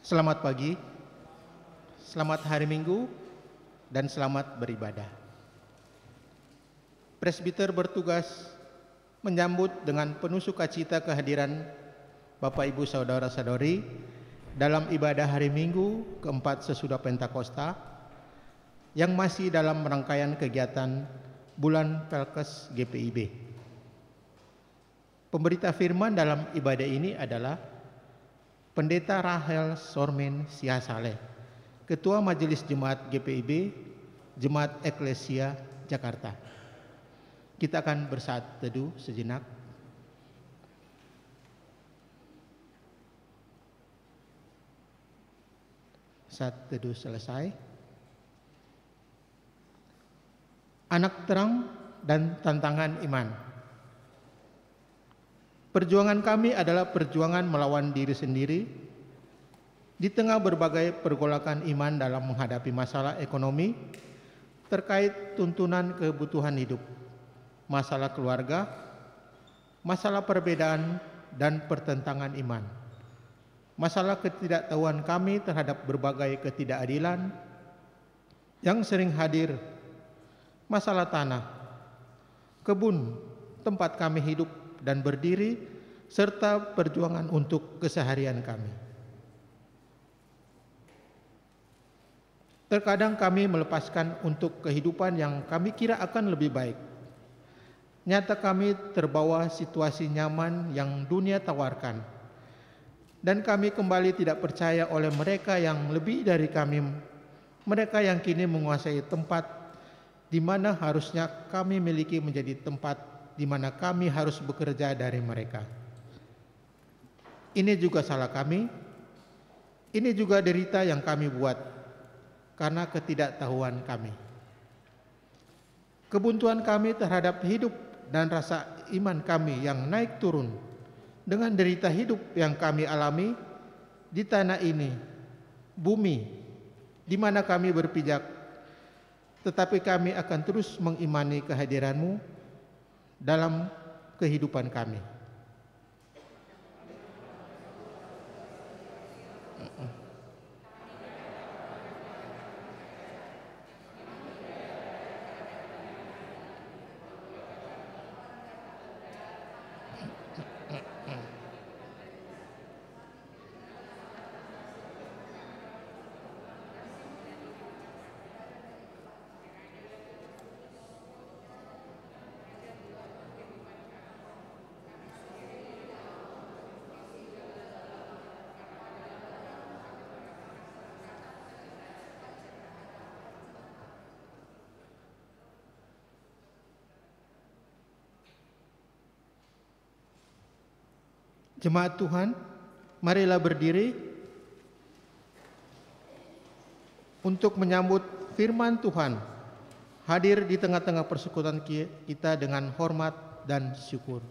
Selamat pagi, selamat hari Minggu, dan selamat beribadah. Presbiter bertugas menyambut dengan penuh sukacita kehadiran Bapak Ibu Saudara-saudari dalam ibadah hari Minggu keempat sesudah Pentakosta yang masih dalam rangkaian kegiatan Bulan Pelkes GPIB. Pemberita firman dalam ibadah ini adalah Pendeta Rahel Sormin Siasaleh, Ketua Majelis Jemaat GPIB, Jemaat Eklesia Jakarta. Kita akan bersaat teduh sejenak. Saat teduh selesai. Anak terang dan tantangan iman. Perjuangan kami adalah perjuangan melawan diri sendiri di tengah berbagai pergolakan iman dalam menghadapi masalah ekonomi terkait tuntunan kebutuhan hidup, masalah keluarga, masalah perbedaan dan pertentangan iman, masalah ketidaktahuan kami terhadap berbagai ketidakadilan yang sering hadir, masalah tanah, kebun, tempat kami hidup dan berdiri, serta perjuangan untuk keseharian kami. Terkadang kami melepaskan untuk kehidupan yang kami kira akan lebih baik. Nyata kami terbawa situasi nyaman yang dunia tawarkan, dan kami kembali tidak percaya oleh mereka yang lebih dari kami, mereka yang kini menguasai tempat di mana harusnya kami miliki menjadi tempat di mana kami harus bekerja dari mereka. Ini juga salah kami, ini juga derita yang kami buat karena ketidaktahuan kami. Kebuntuan kami terhadap hidup dan rasa iman kami yang naik turun dengan derita hidup yang kami alami di tanah ini, bumi, di mana kami berpijak, tetapi kami akan terus mengimani kehadiran-Mu dalam kehidupan kami. Jemaat Tuhan, marilah berdiri untuk menyambut firman Tuhan hadir di tengah-tengah persekutuan kita dengan hormat dan syukur.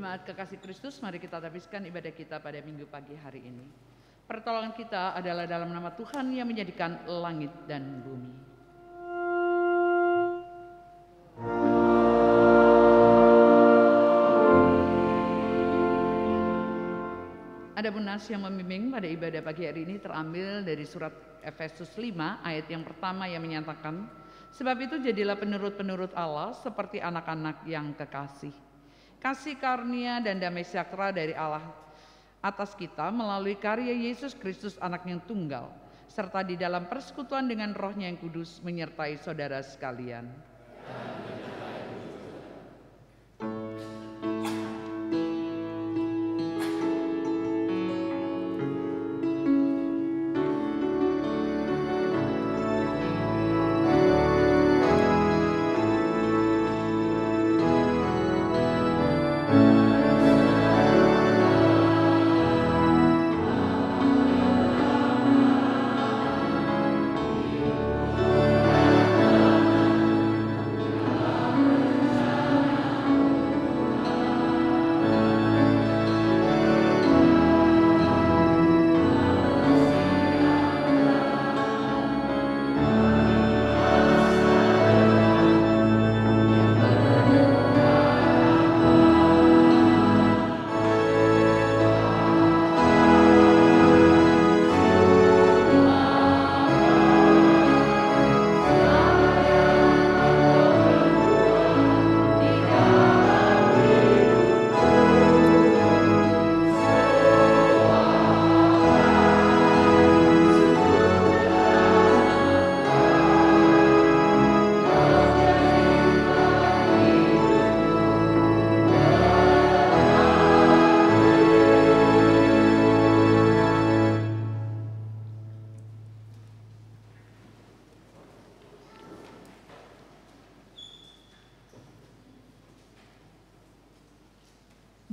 Jemaat kekasih Kristus, mari kita habiskan ibadah kita pada minggu pagi hari ini. Pertolongan kita adalah dalam nama Tuhan yang menjadikan langit dan bumi. Adapun nas yang membimbing pada ibadah pagi hari ini terambil dari surat Efesus 5 ayat yang pertama yang menyatakan, sebab itu jadilah penurut-penurut Allah seperti anak-anak yang kekasih. Kasih karunia dan damai sejahtera dari Allah atas kita melalui karya Yesus Kristus anak yang tunggal, serta di dalam persekutuan dengan rohnya yang kudus menyertai saudara sekalian.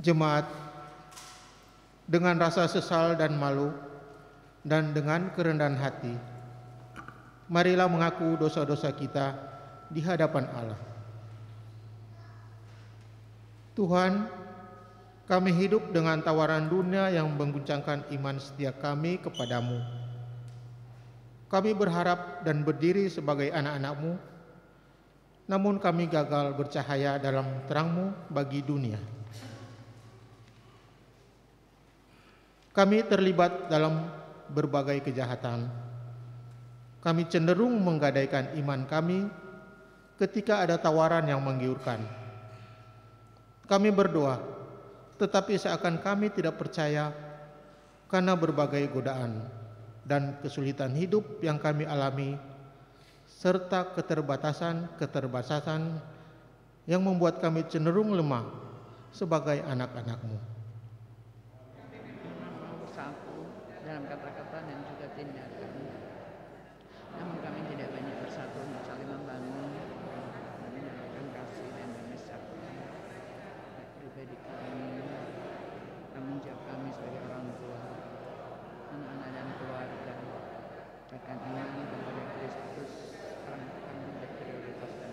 Jemaat, dengan rasa sesal dan malu dan dengan kerendahan hati, marilah mengaku dosa-dosa kita di hadapan Allah. Tuhan, kami hidup dengan tawaran dunia yang mengguncangkan iman setia kami kepadamu. Kami berharap dan berdiri sebagai anak-anak-Mu, namun kami gagal bercahaya dalam terang-Mu bagi dunia. Kami terlibat dalam berbagai kejahatan. Kami cenderung menggadaikan iman kami ketika ada tawaran yang menggiurkan. Kami berdoa, tetapi seakan kami tidak percaya karena berbagai godaan dan kesulitan hidup yang kami alami, serta keterbatasan yang membuat kami cenderung lemah sebagai anak-anak-Mu. Dalam kata-kata dan juga tindakan. Namun kami tidak banyak bersatu untuk saling membangun dan menyalurkan kasih dan damai sejahtera. Pribadi kami, tanggung jawab kami sebagai orang tua, anak-anak dan keluarga, bahkan iman kepada Kristus akan menjadi prioritas dan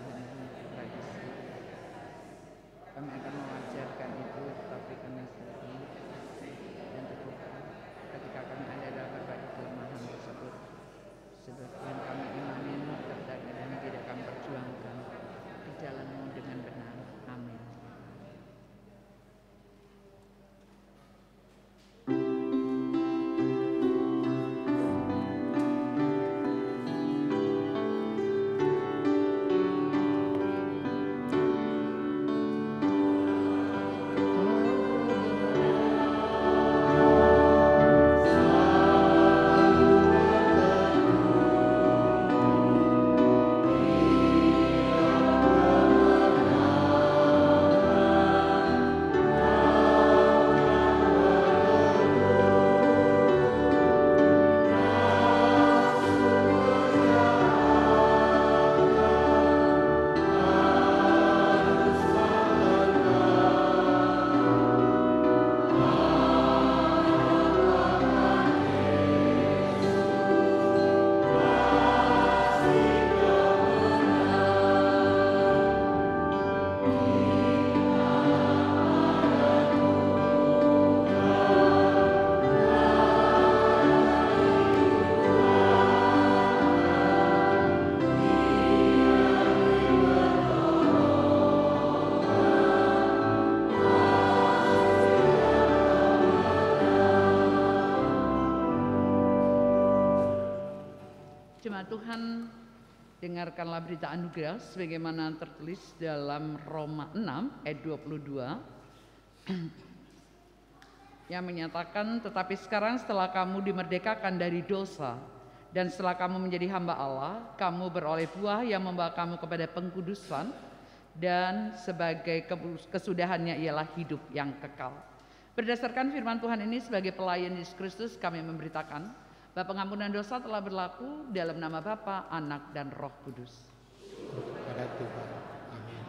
tradisi. Kami akan mengajarkan itu, tetapi kami Jemaat Tuhan, dengarkanlah berita anugerah sebagaimana tertulis dalam Roma 6 ayat 22 yang menyatakan, tetapi sekarang setelah kamu dimerdekakan dari dosa dan setelah kamu menjadi hamba Allah, kamu beroleh buah yang membawa kamu kepada pengkudusan dan sebagai kesudahannya ialah hidup yang kekal. Berdasarkan firman Tuhan ini sebagai pelayan Yesus Kristus kami memberitakan bahwa pengampunan dosa telah berlaku dalam nama Bapa, Anak, dan Roh Kudus. Kepada Tuhan. Amin.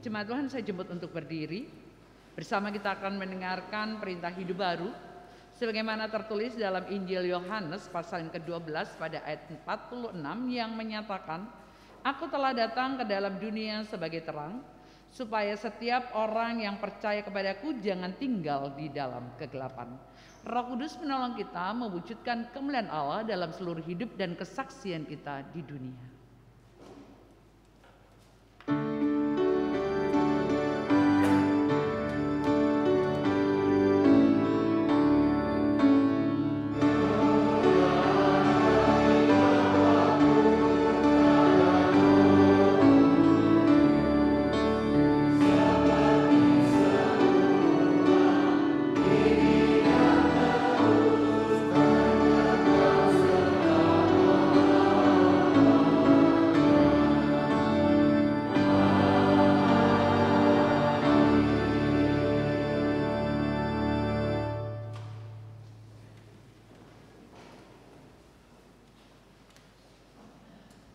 Jemaat Tuhan, saya jemput untuk berdiri. Bersama kita akan mendengarkan perintah hidup baru sebagaimana tertulis dalam Injil Yohanes pasal yang ke-12 pada ayat 46 yang menyatakan, Aku telah datang ke dalam dunia sebagai terang, supaya setiap orang yang percaya kepadaku jangan tinggal di dalam kegelapan. Roh Kudus menolong kita mewujudkan kemuliaan Allah dalam seluruh hidup dan kesaksian kita di dunia.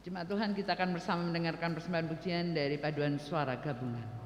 Jemaat Tuhan, kita akan bersama mendengarkan persembahan pujian dari paduan suara gabungan.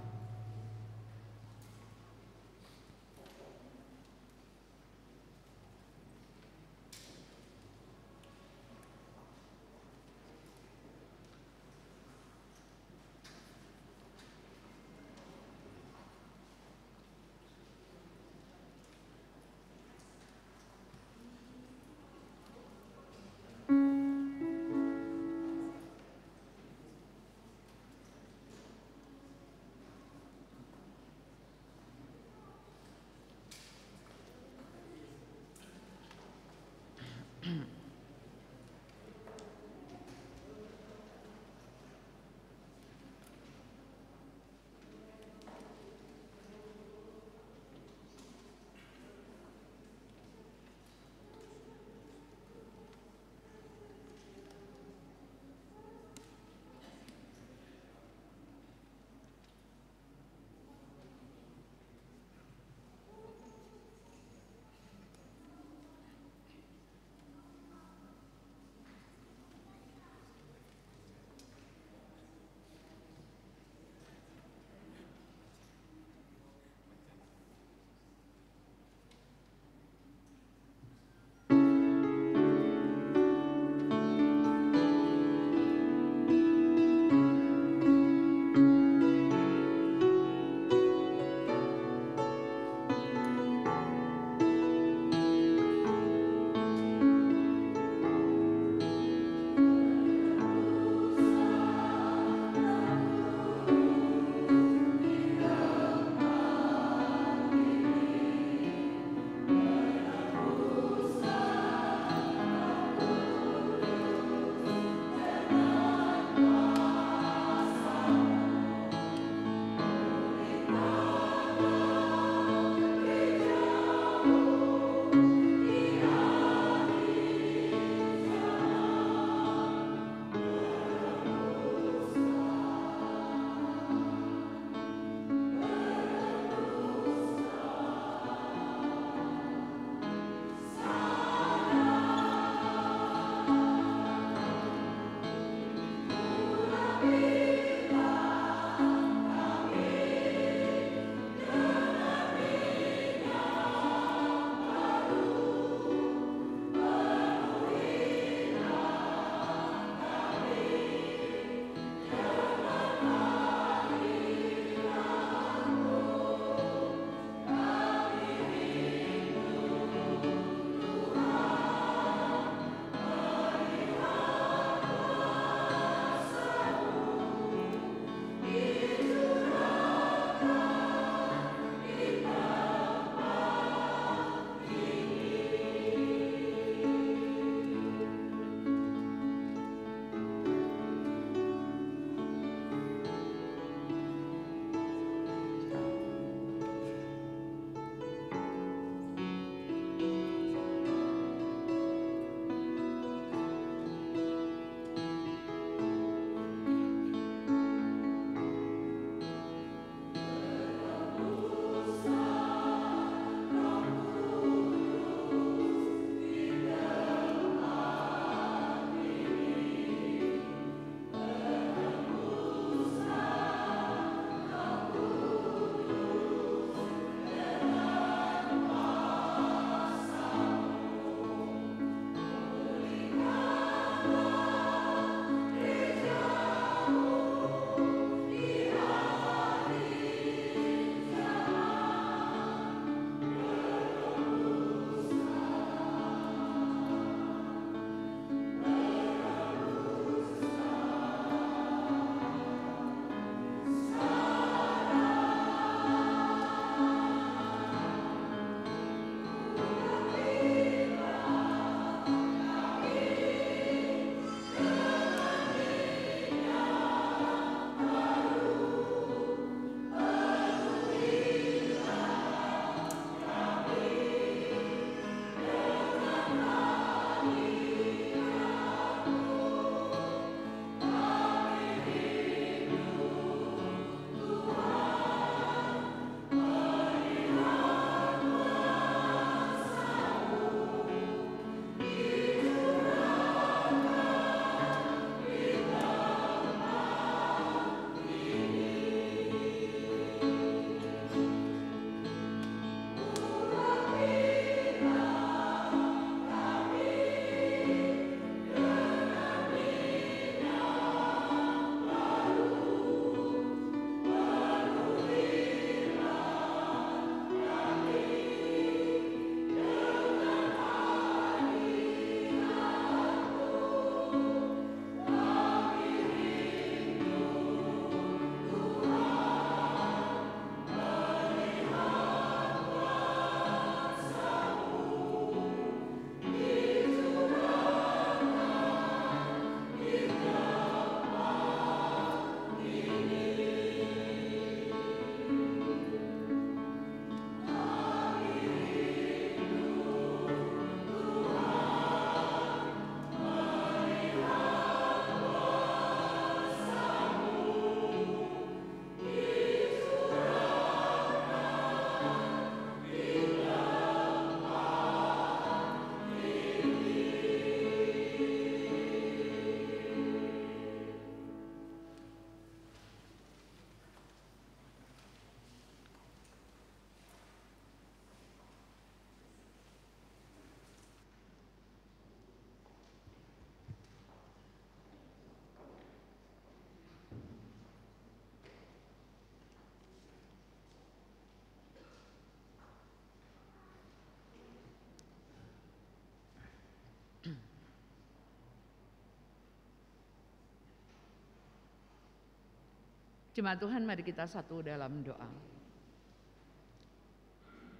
Jemaat Tuhan, mari kita satu dalam doa.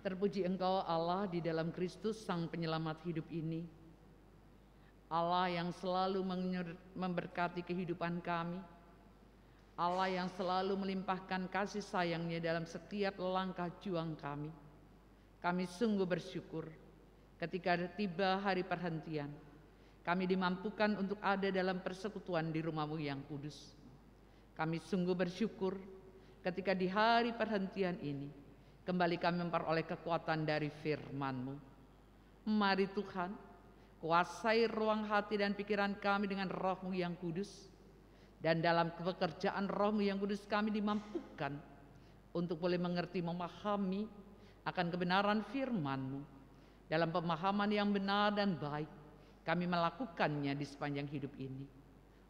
Terpuji Engkau Allah di dalam Kristus Sang Penyelamat hidup ini. Allah yang selalu memberkati kehidupan kami. Allah yang selalu melimpahkan kasih sayang-Nya dalam setiap langkah juang kami. Kami sungguh bersyukur ketika tiba hari perhentian. Kami dimampukan untuk ada dalam persekutuan di rumah-Mu yang kudus. Kami sungguh bersyukur ketika di hari perhentian ini kembali kami memperoleh kekuatan dari firman-Mu. Mari Tuhan, kuasai ruang hati dan pikiran kami dengan Roh-Mu yang kudus. Dan dalam pekerjaan Roh-Mu yang kudus kami dimampukan untuk boleh mengerti, memahami akan kebenaran firman-Mu. Dalam pemahaman yang benar dan baik, kami melakukannya di sepanjang hidup ini.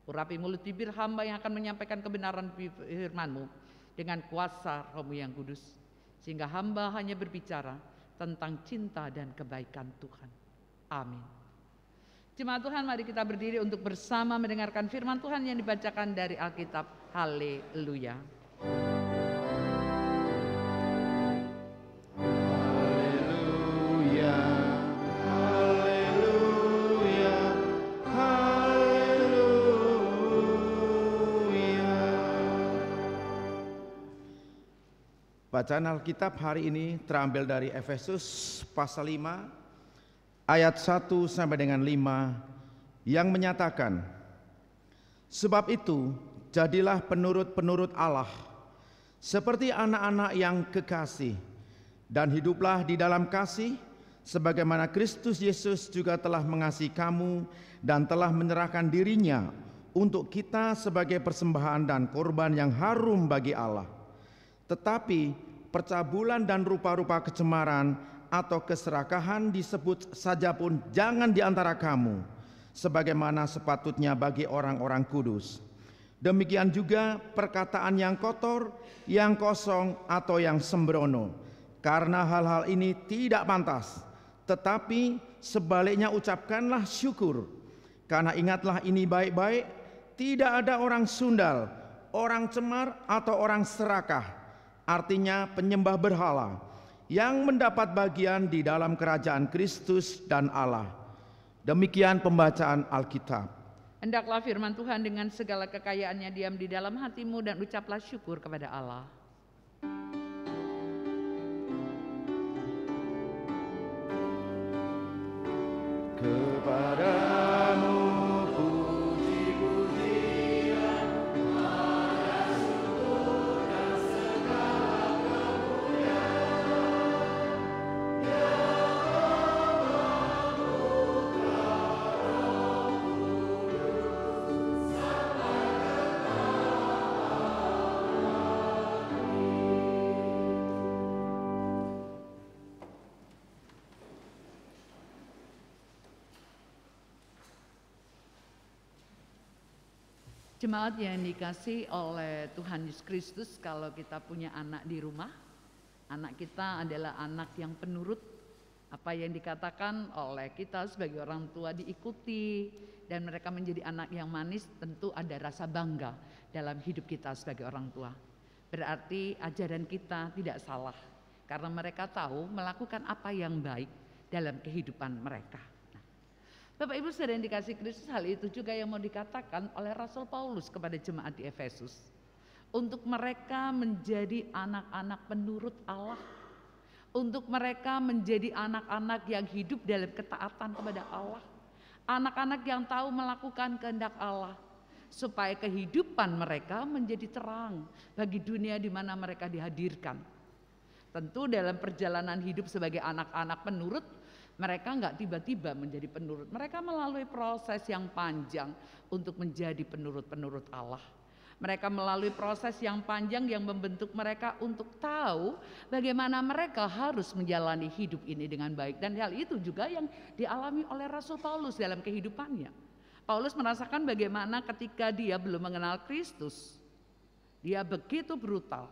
Urapi mulut bibir hamba yang akan menyampaikan kebenaran firman-Mu dengan kuasa Roh-Mu yang kudus. Sehingga hamba hanya berbicara tentang cinta dan kebaikan Tuhan. Amin. Jemaat Tuhan, mari kita berdiri untuk bersama mendengarkan firman Tuhan yang dibacakan dari Alkitab. Haleluya. Bacaan Alkitab hari ini terambil dari Efesus pasal 5 ayat 1 sampai dengan 5 yang menyatakan, sebab itu jadilah penurut-penurut Allah seperti anak-anak yang kekasih, dan hiduplah di dalam kasih sebagaimana Kristus Yesus juga telah mengasihi kamu dan telah menyerahkan dirinya untuk kita sebagai persembahan dan korban yang harum bagi Allah. Tetapi percabulan dan rupa-rupa kecemaran atau keserakahan disebut saja pun jangan di antara kamu, sebagaimana sepatutnya bagi orang-orang kudus. Demikian juga perkataan yang kotor, yang kosong, atau yang sembrono, karena hal-hal ini tidak pantas. Tetapi sebaliknya ucapkanlah syukur, karena ingatlah ini baik-baik, tidak ada orang sundal, orang cemar, atau orang serakah, artinya penyembah berhala, yang mendapat bagian di dalam kerajaan Kristus dan Allah. Demikian pembacaan Alkitab. Hendaklah firman Tuhan dengan segala kekayaannya diam di dalam hatimu dan ucaplah syukur kepada Allah. Kepadamu Jemaat yang dikasih oleh Tuhan Yesus Kristus, kalau kita punya anak di rumah, anak kita adalah anak yang penurut apa yang dikatakan oleh kita sebagai orang tua, diikuti, dan mereka menjadi anak yang manis. Tentu ada rasa bangga dalam hidup kita sebagai orang tua. Berarti ajaran kita tidak salah, karena mereka tahu melakukan apa yang baik dalam kehidupan mereka. Bapak Ibu saudara yang dikasih Kristus, hal itu juga yang mau dikatakan oleh Rasul Paulus kepada jemaat di Efesus. Untuk mereka menjadi anak-anak penurut Allah. Untuk mereka menjadi anak-anak yang hidup dalam ketaatan kepada Allah. Anak-anak yang tahu melakukan kehendak Allah. Supaya kehidupan mereka menjadi terang bagi dunia di mana mereka dihadirkan. Tentu dalam perjalanan hidup sebagai anak-anak penurut, mereka nggak tiba-tiba menjadi penurut. Mereka melalui proses yang panjang untuk menjadi penurut-penurut Allah. Mereka melalui proses yang panjang yang membentuk mereka untuk tahu bagaimana mereka harus menjalani hidup ini dengan baik. Dan hal itu juga yang dialami oleh Rasul Paulus dalam kehidupannya. Paulus merasakan bagaimana ketika dia belum mengenal Kristus, dia begitu brutal.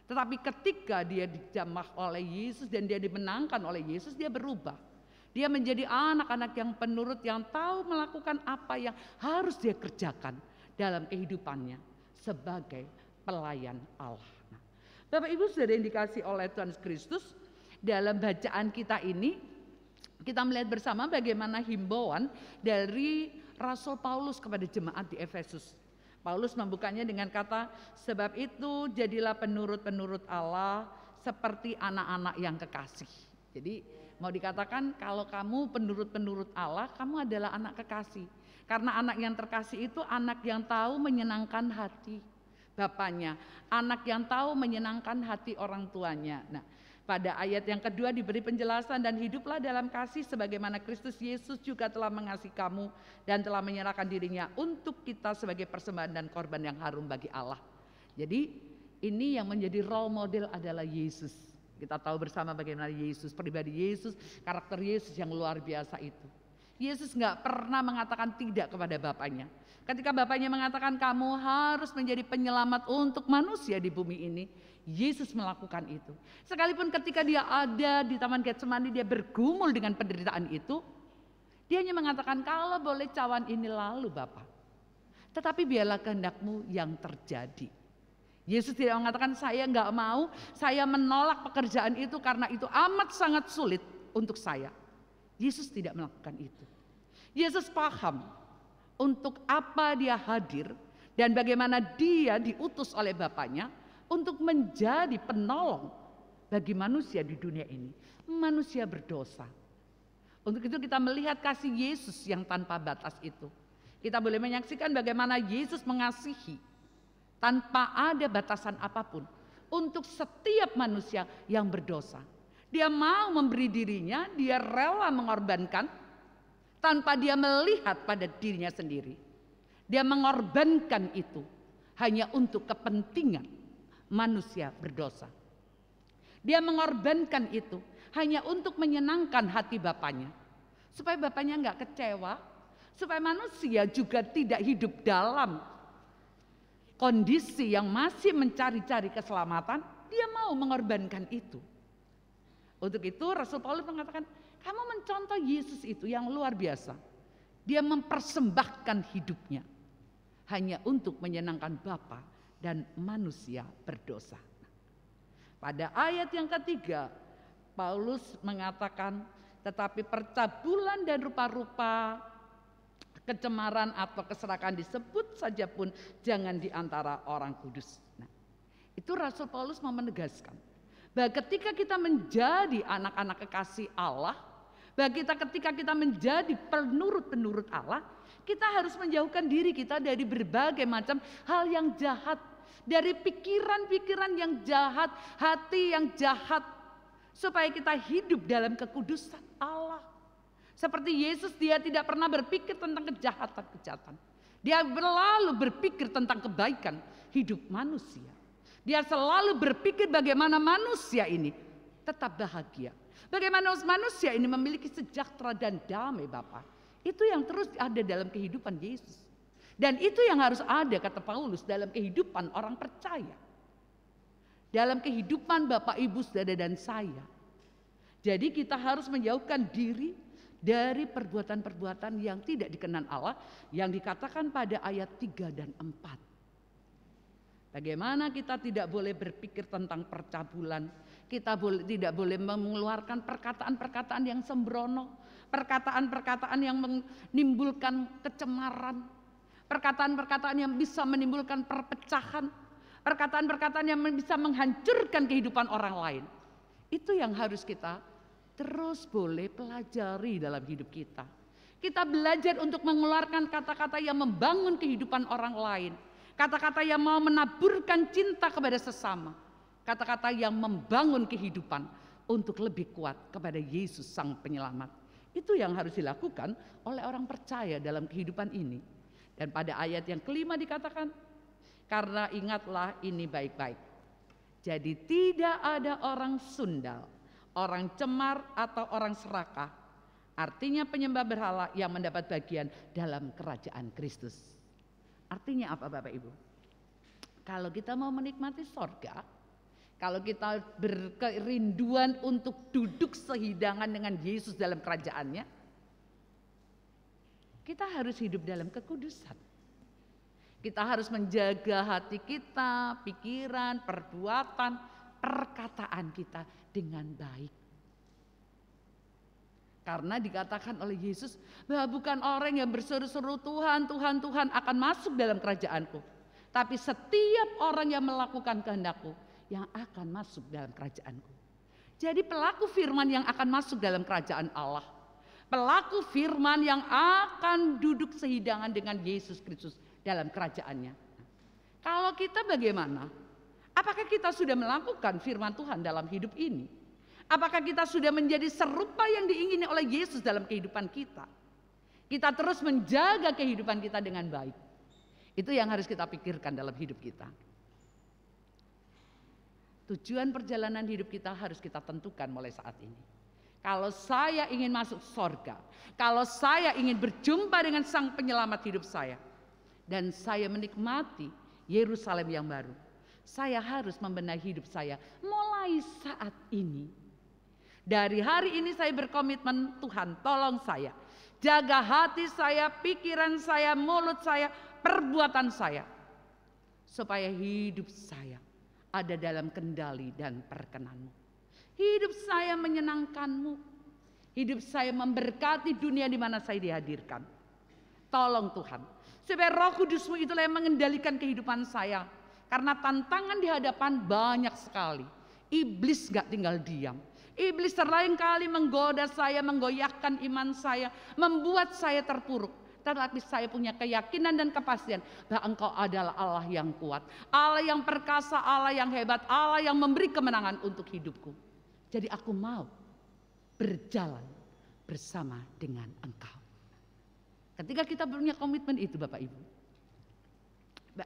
Tetapi ketika dia dijamah oleh Yesus dan dia dimenangkan oleh Yesus, dia berubah. Dia menjadi anak-anak yang penurut, yang tahu melakukan apa yang harus dia kerjakan dalam kehidupannya sebagai pelayan Allah. Nah, Bapak Ibu sudah dikasih oleh Tuhan Kristus, dalam bacaan kita ini kita melihat bersama bagaimana himbauan dari Rasul Paulus kepada jemaat di Efesus. Paulus membukanya dengan kata, sebab itu jadilah penurut-penurut Allah seperti anak-anak yang kekasih. Jadi mau dikatakan kalau kamu penurut-penurut Allah, kamu adalah anak kekasih. Karena anak yang terkasih itu anak yang tahu menyenangkan hati bapaknya, anak yang tahu menyenangkan hati orang tuanya. Nah, pada ayat yang kedua diberi penjelasan, dan hiduplah dalam kasih sebagaimana Kristus Yesus juga telah mengasihi kamu dan telah menyerahkan dirinya untuk kita sebagai persembahan dan korban yang harum bagi Allah. Jadi ini yang menjadi role model adalah Yesus. Kita tahu bersama bagaimana Yesus, pribadi Yesus, karakter Yesus yang luar biasa itu. Yesus nggak pernah mengatakan tidak kepada Bapaknya. Ketika Bapaknya mengatakan kamu harus menjadi penyelamat untuk manusia di bumi ini, Yesus melakukan itu. Sekalipun ketika dia ada di Taman Getsemani, dia bergumul dengan penderitaan itu, dia hanya mengatakan kalau boleh cawan ini lalu Bapa, tetapi biarlah kehendakmu yang terjadi. Yesus tidak mengatakan saya nggak mau, saya menolak pekerjaan itu karena itu amat sangat sulit untuk saya. Yesus tidak melakukan itu. Yesus paham untuk apa dia hadir dan bagaimana dia diutus oleh Bapaknya untuk menjadi penolong bagi manusia di dunia ini. Manusia berdosa. Untuk itu kita melihat kasih Yesus yang tanpa batas itu. Kita boleh menyaksikan bagaimana Yesus mengasihi tanpa ada batasan apapun untuk setiap manusia yang berdosa. Dia mau memberi dirinya, dia rela mengorbankan tanpa dia melihat pada dirinya sendiri. Dia mengorbankan itu hanya untuk kepentingan manusia berdosa. Dia mengorbankan itu hanya untuk menyenangkan hati Bapaknya, supaya Bapaknya nggak kecewa, supaya manusia juga tidak hidup dalam kondisi yang masih mencari-cari keselamatan. Dia mau mengorbankan itu. Untuk itu Rasul Paulus mengatakan, kamu mencontoh Yesus itu yang luar biasa. Dia mempersembahkan hidupnya hanya untuk menyenangkan Bapa dan manusia berdosa. Pada ayat yang ketiga, Paulus mengatakan, tetapi percabulan dan rupa-rupa kecemaran atau keserakahan disebut saja pun jangan di antara orang kudus. Nah, itu Rasul Paulus mau menegaskan bahwa ketika kita menjadi anak-anak kekasih Allah, bahwa ketika kita menjadi penurut-penurut Allah, kita harus menjauhkan diri kita dari berbagai macam hal yang jahat, dari pikiran-pikiran yang jahat, hati yang jahat, supaya kita hidup dalam kekudusan Allah. Seperti Yesus, dia tidak pernah berpikir tentang kejahatan-kejahatan. Dia selalu berpikir tentang kebaikan hidup manusia. Dia selalu berpikir bagaimana manusia ini tetap bahagia. Bagaimana manusia ini memiliki sejahtera dan damai Bapa. Itu yang terus ada dalam kehidupan Yesus. Dan itu yang harus ada, kata Paulus, dalam kehidupan orang percaya. Dalam kehidupan Bapak, Ibu, Saudara dan saya. Jadi kita harus menjauhkan diri dari perbuatan-perbuatan yang tidak dikenan Allah, yang dikatakan pada ayat 3 dan 4. Bagaimana kita tidak boleh berpikir tentang percabulan, kita tidak boleh mengeluarkan perkataan-perkataan yang sembrono, perkataan-perkataan yang menimbulkan kecemaran, perkataan-perkataan yang bisa menimbulkan perpecahan, perkataan-perkataan yang bisa menghancurkan kehidupan orang lain. Itu yang harus kita terus boleh pelajari dalam hidup kita. Kita belajar untuk mengeluarkan kata-kata yang membangun kehidupan orang lain. Kata-kata yang mau menaburkan cinta kepada sesama. Kata-kata yang membangun kehidupan untuk lebih kuat kepada Yesus Sang Penyelamat. Itu yang harus dilakukan oleh orang percaya dalam kehidupan ini. Dan pada ayat yang kelima dikatakan, karena ingatlah ini baik-baik. Jadi tidak ada orang sundal, orang cemar atau orang serakah, artinya penyembah berhala yang mendapat bagian dalam kerajaan Kristus. Artinya apa Bapak Ibu? Kalau kita mau menikmati sorga, kalau kita berkerinduan untuk duduk sehidangan dengan Yesus dalam kerajaannya, kita harus hidup dalam kekudusan. Kita harus menjaga hati kita, pikiran, perbuatan, perkataan kita dengan baik. Karena dikatakan oleh Yesus bahwa bukan orang yang berseru-seru Tuhan, Tuhan, Tuhan akan masuk dalam kerajaanku. Tapi setiap orang yang melakukan kehendakku yang akan masuk dalam kerajaanku. Jadi pelaku firman yang akan masuk dalam kerajaan Allah. Pelaku firman yang akan duduk sehidangan dengan Yesus Kristus dalam kerajaannya. Kalau kita bagaimana? Apakah kita sudah melakukan firman Tuhan dalam hidup ini? Apakah kita sudah menjadi serupa yang diingini oleh Yesus dalam kehidupan kita? Kita terus menjaga kehidupan kita dengan baik. Itu yang harus kita pikirkan dalam hidup kita. Tujuan perjalanan hidup kita harus kita tentukan mulai saat ini. Kalau saya ingin masuk surga, kalau saya ingin berjumpa dengan Sang Penyelamat hidup saya, dan saya menikmati Yerusalem yang baru, saya harus membenahi hidup saya mulai saat ini. Dari hari ini saya berkomitmen, Tuhan tolong saya, jaga hati saya, pikiran saya, mulut saya, perbuatan saya, supaya hidup saya ada dalam kendali dan perkenan-Mu. Hidup saya menyenangkan-Mu. Hidup saya memberkati dunia di mana saya dihadirkan. Tolong Tuhan, supaya Roh Kudus-Mu itulah yang mengendalikan kehidupan saya. Karena tantangan di hadapan banyak sekali. Iblis gak tinggal diam. Iblis selain kali menggoda saya, menggoyahkan iman saya, membuat saya terpuruk. Tetapi saya punya keyakinan dan kepastian bahwa Engkau adalah Allah yang kuat, Allah yang perkasa, Allah yang hebat, Allah yang memberi kemenangan untuk hidupku. Jadi aku mau berjalan bersama dengan Engkau. Ketika kita punya komitmen itu Bapak Ibu,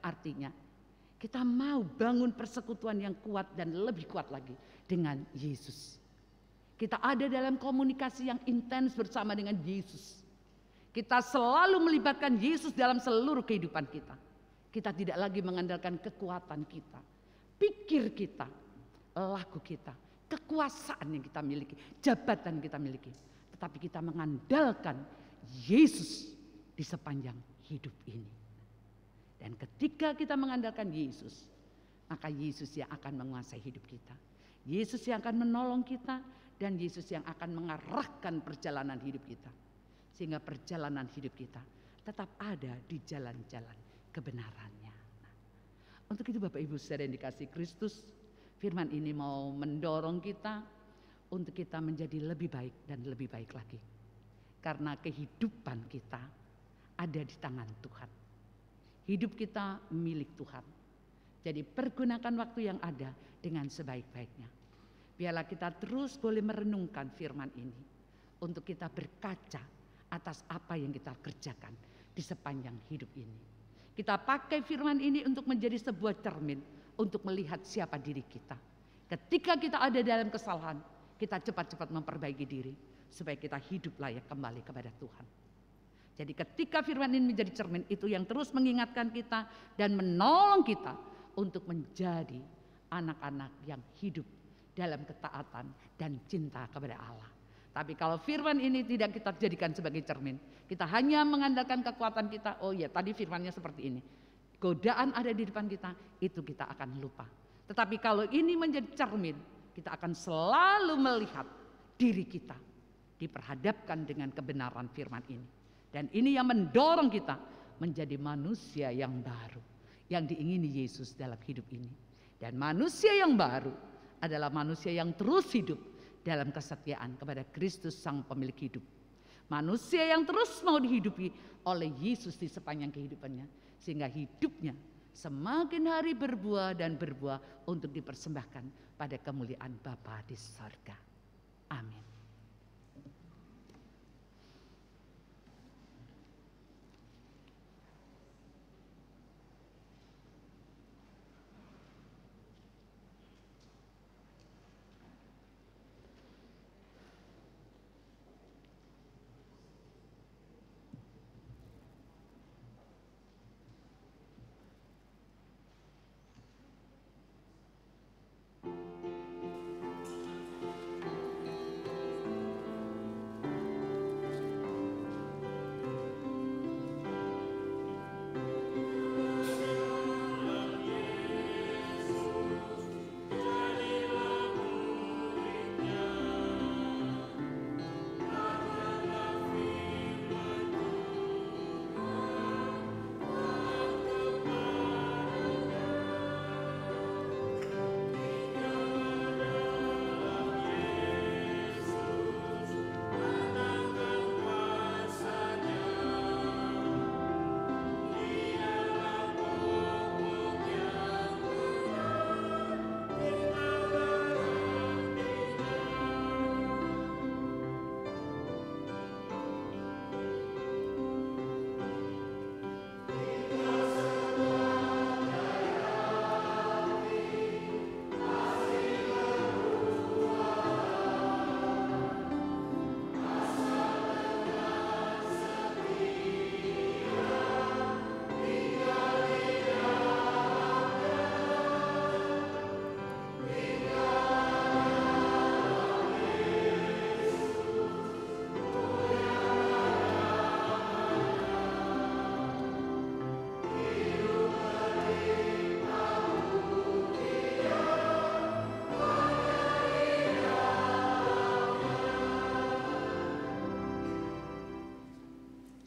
artinya kita mau bangun persekutuan yang kuat dan lebih kuat lagi dengan Yesus. Kita ada dalam komunikasi yang intens bersama dengan Yesus. Kita selalu melibatkan Yesus dalam seluruh kehidupan kita. Kita tidak lagi mengandalkan kekuatan kita, pikir kita, laku kita, kekuasaan yang kita miliki, jabatan yang kita miliki. Tetapi kita mengandalkan Yesus di sepanjang hidup ini. Dan ketika kita mengandalkan Yesus, maka Yesus yang akan menguasai hidup kita. Yesus yang akan menolong kita, dan Yesus yang akan mengarahkan perjalanan hidup kita. Sehingga perjalanan hidup kita tetap ada di jalan-jalan kebenarannya. Nah, untuk itu Bapak Ibu saudara yang dikasihi Kristus, firman ini mau mendorong kita untuk kita menjadi lebih baik dan lebih baik lagi. Karena kehidupan kita ada di tangan Tuhan. Hidup kita milik Tuhan. Jadi pergunakan waktu yang ada dengan sebaik-baiknya. Biarlah kita terus boleh merenungkan firman ini untuk kita berkaca atas apa yang kita kerjakan di sepanjang hidup ini. Kita pakai firman ini untuk menjadi sebuah cermin untuk melihat siapa diri kita. Ketika kita ada dalam kesalahan, kita cepat-cepat memperbaiki diri supaya kita hidup layak kembali kepada Tuhan. Jadi ketika firman ini menjadi cermin, itu yang terus mengingatkan kita dan menolong kita untuk menjadi anak-anak yang hidup dalam ketaatan dan cinta kepada Allah. Tapi kalau firman ini tidak kita jadikan sebagai cermin, kita hanya mengandalkan kekuatan kita. Oh ya, tadi firmannya seperti ini. Godaan ada di depan kita, itu kita akan lupa. Tetapi kalau ini menjadi cermin, kita akan selalu melihat diri kita diperhadapkan dengan kebenaran firman ini. Dan ini yang mendorong kita menjadi manusia yang baru, yang diingini Yesus dalam hidup ini. Dan manusia yang baru adalah manusia yang terus hidup dalam kesetiaan kepada Kristus Sang Pemilik hidup. Manusia yang terus mau dihidupi oleh Yesus di sepanjang kehidupannya. Sehingga hidupnya semakin hari berbuah dan berbuah untuk dipersembahkan pada kemuliaan Bapa di surga. Amin.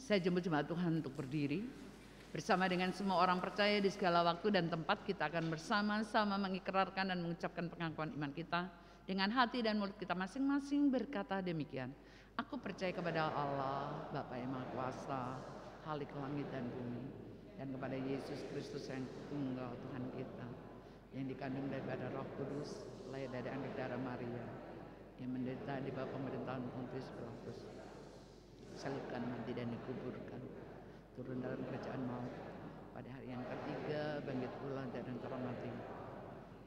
Saya jemput jemaat Tuhan untuk berdiri. Bersama dengan semua orang percaya di segala waktu dan tempat, kita akan bersama-sama mengikrarkan dan mengucapkan pengakuan iman kita dengan hati dan mulut kita masing-masing berkata demikian. Aku percaya kepada Allah, Bapa yang Maha Kuasa, Khalik langit dan bumi, dan kepada Yesus Kristus yang tunggal Tuhan kita, yang dikandung daripada Roh Kudus, lahir dari anak darah Maria, yang menderita di bawah pemerintahan Pontius Pilatus, disalibkan, mati dan dikuburkan, turun dalam kerajaan maut, pada hari yang ketiga bangkit pula dari antara mati,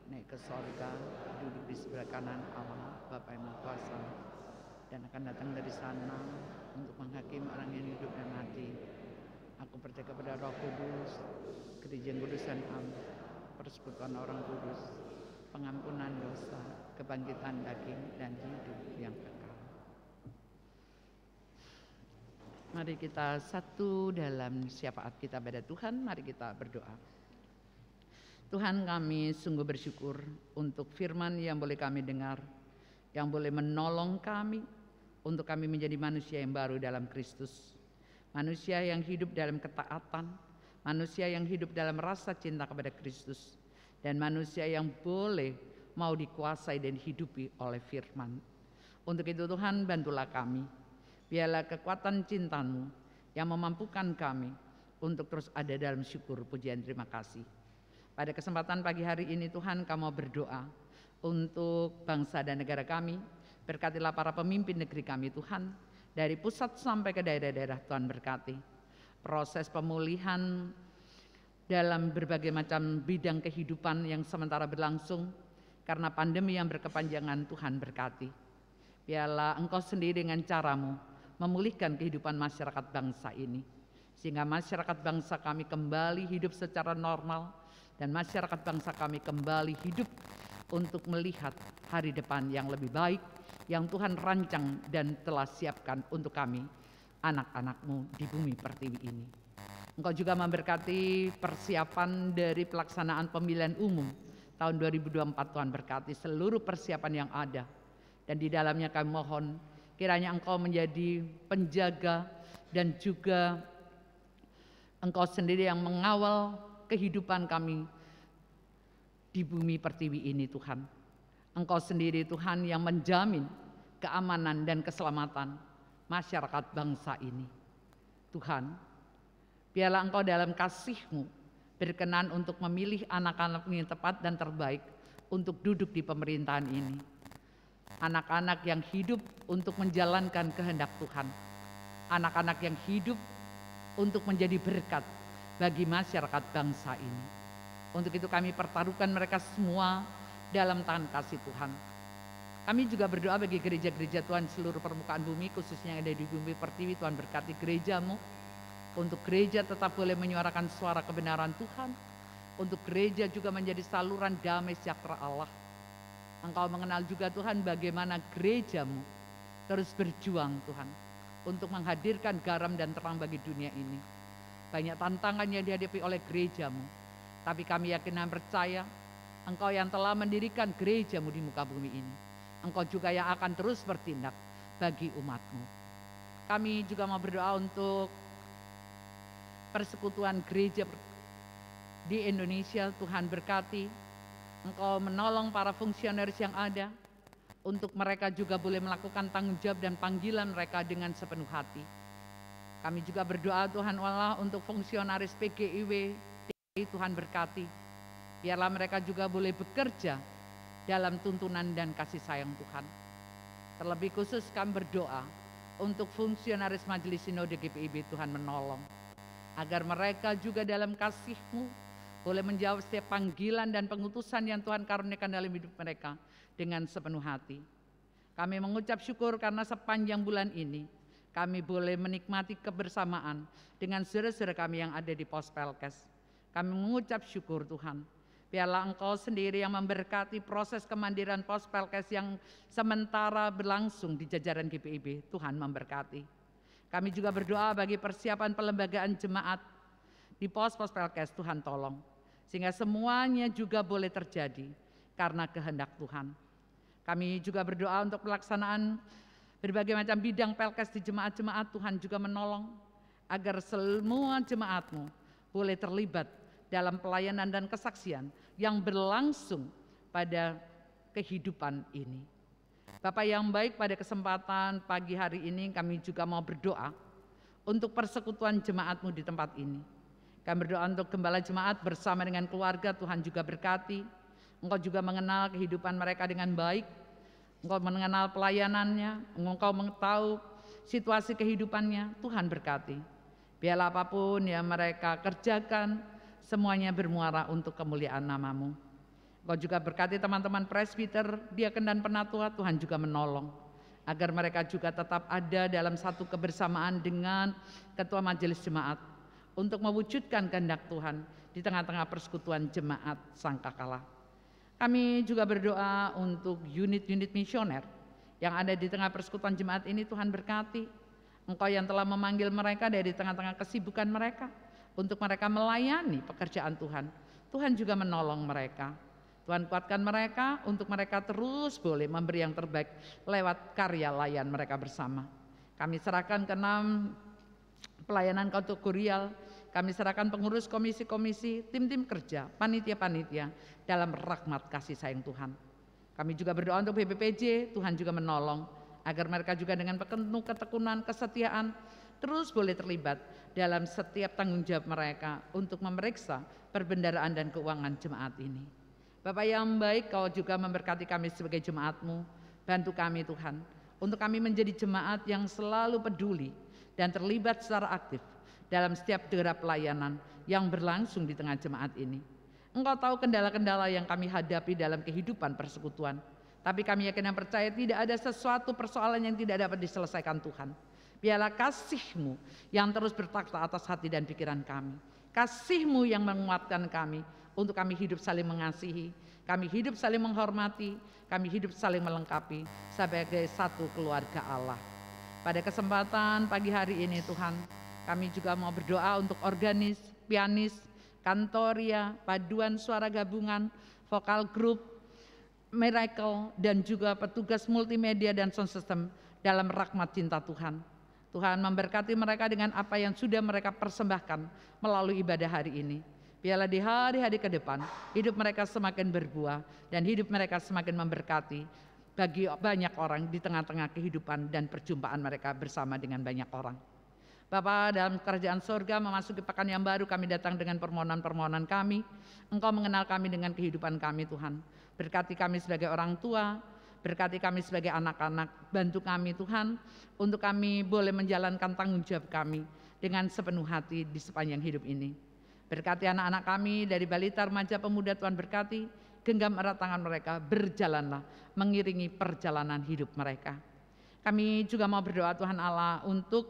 naik ke sorga, duduk di sebelah kanan Allah Bapa yang Maha Kuasa, dan akan datang dari sana untuk menghakimi orang yang hidup dan mati. Aku percaya kepada Roh Kudus, gereja kudus dan am, persekutuan orang kudus, pengampunan dosa, kebangkitan daging, dan hidup yang kekal. Mari kita satu dalam syafaat kita pada Tuhan. Mari kita berdoa. Tuhan, kami sungguh bersyukur untuk firman yang boleh kami dengar, yang boleh menolong kami untuk kami menjadi manusia yang baru dalam Kristus, manusia yang hidup dalam ketaatan, manusia yang hidup dalam rasa cinta kepada Kristus, dan manusia yang boleh mau dikuasai dan hidupi oleh firman. Untuk itu Tuhan, bantulah kami, biarlah kekuatan cinta-Mu yang memampukan kami untuk terus ada dalam syukur, pujian, terima kasih. Pada kesempatan pagi hari ini Tuhan, kami mau berdoa untuk bangsa dan negara kami. Berkatilah para pemimpin negeri kami Tuhan, dari pusat sampai ke daerah-daerah. Tuhan berkati proses pemulihan dalam berbagai macam bidang kehidupan yang sementara berlangsung karena pandemi yang berkepanjangan. Tuhan berkati, biarlah Engkau sendiri dengan caramu memulihkan kehidupan masyarakat bangsa ini, sehingga masyarakat bangsa kami kembali hidup secara normal, dan masyarakat bangsa kami kembali hidup untuk melihat hari depan yang lebih baik yang Tuhan rancang dan telah siapkan untuk kami, anak-anak-Mu di bumi pertiwi ini. Engkau juga memberkati persiapan dari pelaksanaan pemilihan umum tahun 2024. Tuhan berkati seluruh persiapan yang ada, dan di dalamnya kami mohon kiranya Engkau menjadi penjaga, dan juga Engkau sendiri yang mengawal kehidupan kami di bumi pertiwi ini Tuhan. Engkau sendiri Tuhan yang menjamin keamanan dan keselamatan masyarakat bangsa ini. Tuhan, biarlah Engkau dalam kasih-Mu berkenan untuk memilih anak-anak yang tepat dan terbaik untuk duduk di pemerintahan ini. Anak-anak yang hidup untuk menjalankan kehendak Tuhan. Anak-anak yang hidup untuk menjadi berkat bagi masyarakat bangsa ini. Untuk itu kami pertaruhkan mereka semua dalam tangan kasih Tuhan. Kami juga berdoa bagi gereja-gereja Tuhan seluruh permukaan bumi, khususnya yang ada di bumi pertiwi. Tuhan berkati gereja-Mu, untuk gereja tetap boleh menyuarakan suara kebenaran Tuhan, untuk gereja juga menjadi saluran damai sejahtera Allah. Engkau mengenal juga Tuhan bagaimana gereja-Mu terus berjuang Tuhan untuk menghadirkan garam dan terang bagi dunia ini. Banyak tantangan yang dihadapi oleh gereja-Mu, tapi kami yakin dan percaya Engkau yang telah mendirikan gereja-Mu di muka bumi ini, Engkau juga yang akan terus bertindak bagi umat-Mu. Kami juga mau berdoa untuk persekutuan gereja di Indonesia. Tuhan berkati, Engkau menolong para fungsionaris yang ada, untuk mereka juga boleh melakukan tanggung jawab dan panggilan mereka dengan sepenuh hati. Kami juga berdoa Tuhan Allah untuk fungsionaris PGIW, Tuhan berkati, biarlah mereka juga boleh bekerja dalam tuntunan dan kasih sayang Tuhan. Terlebih khusus kami berdoa untuk fungsionaris Majelis Sinode GPIB. Tuhan menolong agar mereka juga dalam kasih-Mu boleh menjawab setiap panggilan dan pengutusan yang Tuhan karuniakan dalam hidup mereka dengan sepenuh hati. Kami mengucap syukur karena sepanjang bulan ini kami boleh menikmati kebersamaan dengan saudara-saudara kami yang ada di Pos Pelkes. Kami mengucap syukur Tuhan, biarlah Engkau sendiri yang memberkati proses kemandiran Pos Pelkes yang sementara berlangsung di jajaran GPIB. Tuhan memberkati. Kami juga berdoa bagi persiapan pelembagaan jemaat di pos-pos Pelkes. Tuhan tolong, sehingga semuanya juga boleh terjadi karena kehendak Tuhan. Kami juga berdoa untuk pelaksanaan berbagai macam bidang Pelkes di jemaat-jemaat. Tuhan juga menolong agar semua jemaat-Mu boleh terlibat dalam pelayanan dan kesaksian yang berlangsung pada kehidupan ini. Bapa yang baik, pada kesempatan pagi hari ini kami juga mau berdoa untuk persekutuan jemaat-Mu di tempat ini. Kami berdoa untuk gembala jemaat bersama dengan keluarga, Tuhan juga berkati. Engkau juga mengenal kehidupan mereka dengan baik. Engkau mengenal pelayanannya, Engkau mengetahui situasi kehidupannya, Tuhan berkati. Biarlah apapun yang mereka kerjakan, semuanya bermuara untuk kemuliaan nama-Mu. Engkau juga berkati teman-teman presbiter, diaken dan penatua, Tuhan juga menolong. Agar mereka juga tetap ada dalam satu kebersamaan dengan ketua majelis jemaat. Untuk mewujudkan kehendak Tuhan di tengah-tengah persekutuan jemaat Sangkakala. Kami juga berdoa untuk unit-unit misioner yang ada di tengah persekutuan jemaat ini, Tuhan berkati. Engkau yang telah memanggil mereka dari tengah-tengah kesibukan mereka untuk mereka melayani pekerjaan Tuhan. Tuhan juga menolong mereka. Tuhan kuatkan mereka untuk mereka terus boleh memberi yang terbaik lewat karya layan mereka bersama. Kami serahkan ke 6 pelayanan kategorial, kami serahkan pengurus komisi-komisi, tim-tim kerja, panitia-panitia dalam rahmat kasih sayang Tuhan. Kami juga berdoa untuk BPPJ, Tuhan juga menolong agar mereka juga dengan penuh ketekunan, kesetiaan terus boleh terlibat dalam setiap tanggung jawab mereka untuk memeriksa perbendaharaan dan keuangan jemaat ini. Bapak yang baik, Kau juga memberkati kami sebagai jemaat-Mu, bantu kami Tuhan, untuk kami menjadi jemaat yang selalu peduli dan terlibat secara aktif dalam setiap derap pelayanan yang berlangsung di tengah jemaat ini. Engkau tahu kendala-kendala yang kami hadapi dalam kehidupan persekutuan. Tapi kami yakin dan percaya tidak ada sesuatu persoalan yang tidak dapat diselesaikan Tuhan. Biarlah kasih-Mu yang terus bertakhta atas hati dan pikiran kami. Kasih-Mu yang menguatkan kami untuk kami hidup saling mengasihi, kami hidup saling menghormati, kami hidup saling melengkapi sebagai satu keluarga Allah. Pada kesempatan pagi hari ini Tuhan, kami juga mau berdoa untuk organis, pianis, kantoria, paduan suara gabungan, vokal group, miracle, dan juga petugas multimedia dan sound system dalam rahmat cinta Tuhan. Tuhan memberkati mereka dengan apa yang sudah mereka persembahkan melalui ibadah hari ini. Biarlah di hari-hari ke depan hidup mereka semakin berbuah dan hidup mereka semakin memberkati bagi banyak orang di tengah-tengah kehidupan dan perjumpaan mereka bersama dengan banyak orang. Bapa, dalam kerajaan surga memasuki pekan yang baru, kami datang dengan permohonan-permohonan kami. Engkau mengenal kami dengan kehidupan kami Tuhan. Berkati kami sebagai orang tua, berkati kami sebagai anak-anak, bantu kami Tuhan untuk kami boleh menjalankan tanggung jawab kami dengan sepenuh hati di sepanjang hidup ini. Berkati anak-anak kami dari balita, remaja, pemuda, Tuhan berkati, genggam erat tangan mereka, berjalanlah mengiringi perjalanan hidup mereka. Kami juga mau berdoa Tuhan Allah untuk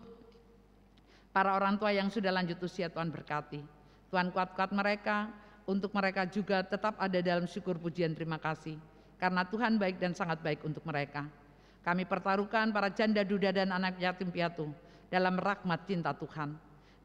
para orang tua yang sudah lanjut usia, Tuhan berkati. Tuhan kuat-kuat mereka, untuk mereka juga tetap ada dalam syukur pujian terima kasih. Karena Tuhan baik dan sangat baik untuk mereka. Kami pertaruhkan para janda, duda, dan anak yatim piatu dalam rahmat cinta Tuhan.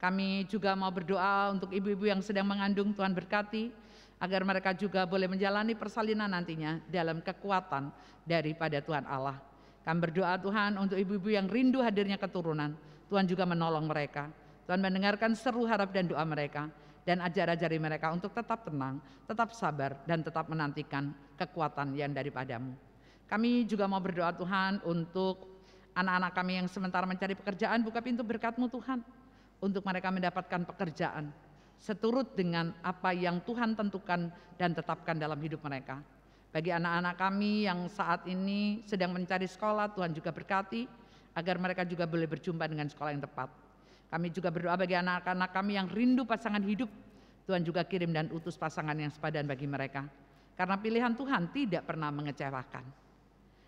Kami juga mau berdoa untuk ibu-ibu yang sedang mengandung, Tuhan berkati, agar mereka juga boleh menjalani persalinan nantinya dalam kekuatan daripada Tuhan Allah. Kami berdoa Tuhan untuk ibu-ibu yang rindu hadirnya keturunan, Tuhan juga menolong mereka. Tuhan mendengarkan seru harap dan doa mereka, dan ajar-ajari mereka untuk tetap tenang, tetap sabar, dan tetap menantikan kekuatan yang daripadamu. Kami juga mau berdoa Tuhan untuk anak-anak kami yang sementara mencari pekerjaan, buka pintu berkat-Mu Tuhan, untuk mereka mendapatkan pekerjaan seturut dengan apa yang Tuhan tentukan dan tetapkan dalam hidup mereka. Bagi anak-anak kami yang saat ini sedang mencari sekolah, Tuhan juga berkati agar mereka juga boleh berjumpa dengan sekolah yang tepat. Kami juga berdoa bagi anak-anak kami yang rindu pasangan hidup, Tuhan juga kirim dan utus pasangan yang sepadan bagi mereka. Karena pilihan Tuhan tidak pernah mengecewakan.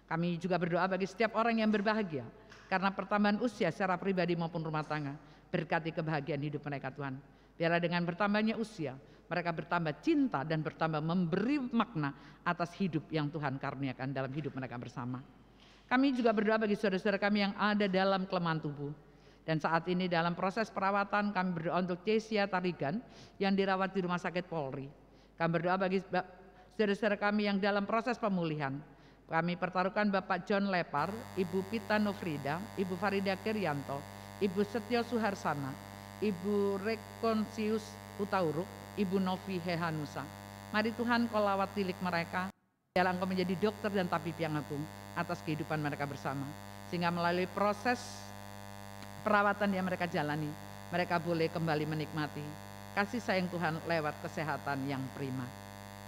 Kami juga berdoa bagi setiap orang yang berbahagia karena pertambahan usia secara pribadi maupun rumah tangga. Berkati kebahagiaan hidup mereka Tuhan. Biarlah dengan bertambahnya usia, mereka bertambah cinta dan bertambah memberi makna atas hidup yang Tuhan karuniakan dalam hidup mereka bersama. Kami juga berdoa bagi saudara-saudara kami yang ada dalam kelemahan tubuh. Dan saat ini dalam proses perawatan, kami berdoa untuk Cesia Tarigan yang dirawat di Rumah Sakit Polri. Kami berdoa bagi saudara-saudara kami yang dalam proses pemulihan. Kami pertaruhkan Bapak John Lepar, Ibu Pita Nofrida, Ibu Farida Kerianto, Ibu Setio Suharsana, Ibu Rekonsius Utauruk, Ibu Novi Hehanusa. Mari Tuhan kau lawat tilik mereka, biarlah engkau menjadi dokter dan tabib yang agung atas kehidupan mereka bersama. Sehingga melalui proses perawatan yang mereka jalani, mereka boleh kembali menikmati kasih sayang Tuhan lewat kesehatan yang prima.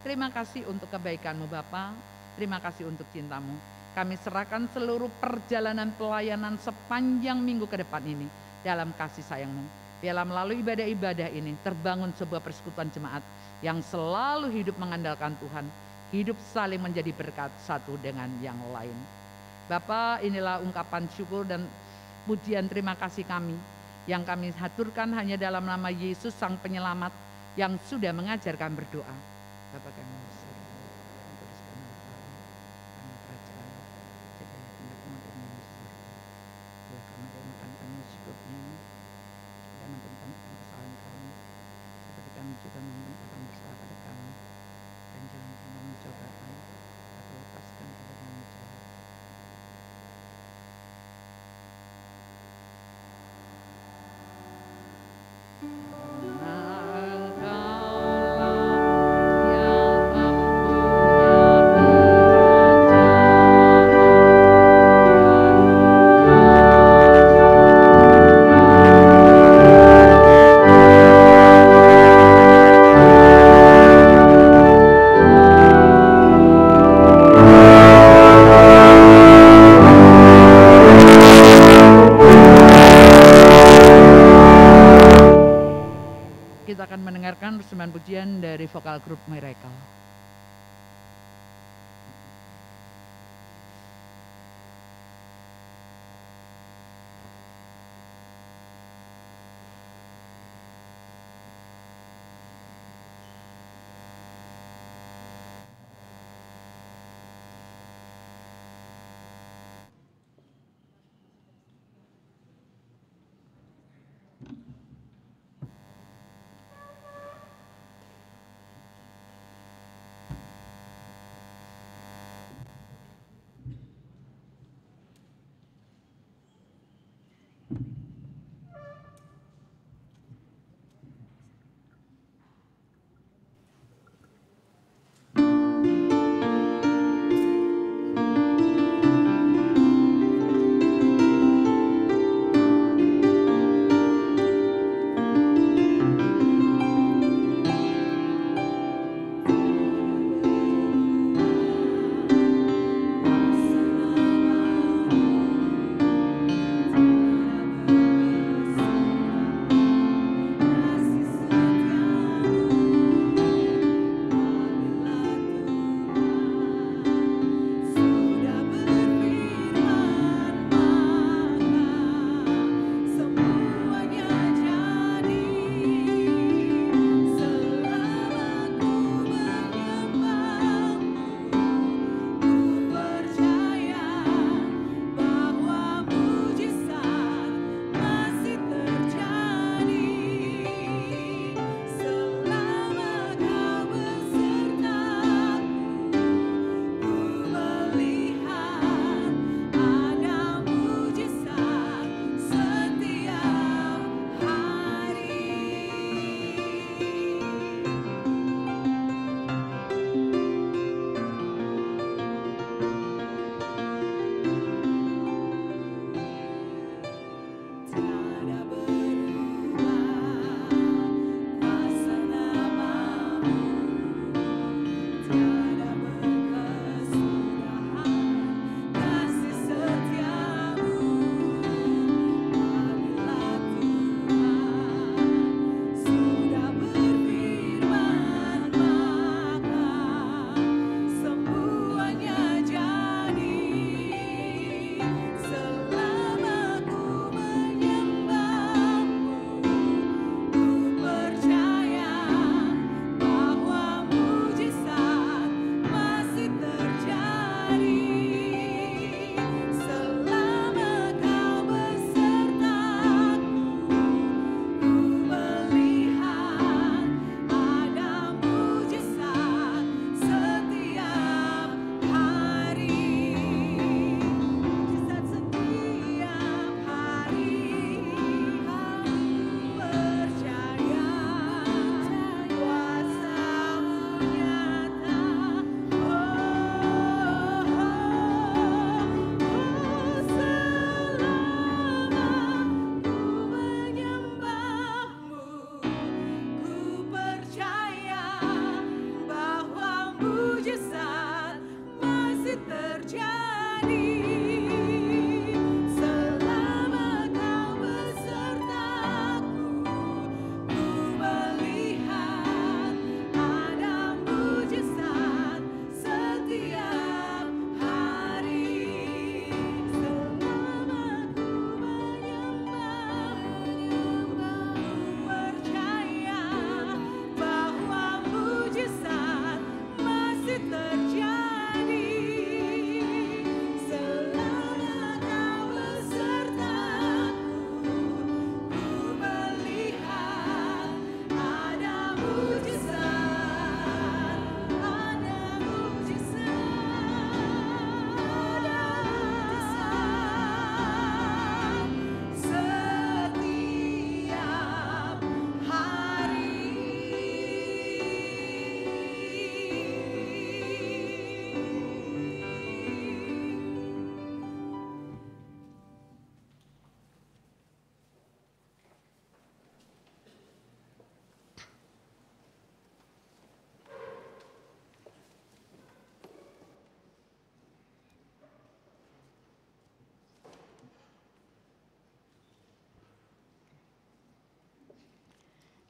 Terima kasih untuk kebaikan-Mu Bapa, terima kasih untuk cinta-Mu. Kami serahkan seluruh perjalanan pelayanan sepanjang minggu ke depan ini dalam kasih sayang-Mu. Biarlah melalui ibadah-ibadah ini terbangun sebuah persekutuan jemaat yang selalu hidup mengandalkan Tuhan, hidup saling menjadi berkat satu dengan yang lain. Bapa, inilah ungkapan syukur dan pujian terima kasih kami yang kami haturkan hanya dalam nama Yesus Sang Penyelamat yang sudah mengajarkan berdoa. Bapa kami di surga, dikuduskan nama kerajaan, jadilah kehendakmu di bumi seperti di surga. Berilah kami makan kami secukupnya, dan ampunkan kesalahan kami, seperti kami juga mengampuni orang bersalah pada kami. Dan jangan kami mencobaan, tapi lepaskan kami dari jahat. Kita akan mendengarkan persembahan pujian dari vokal grup Miracle.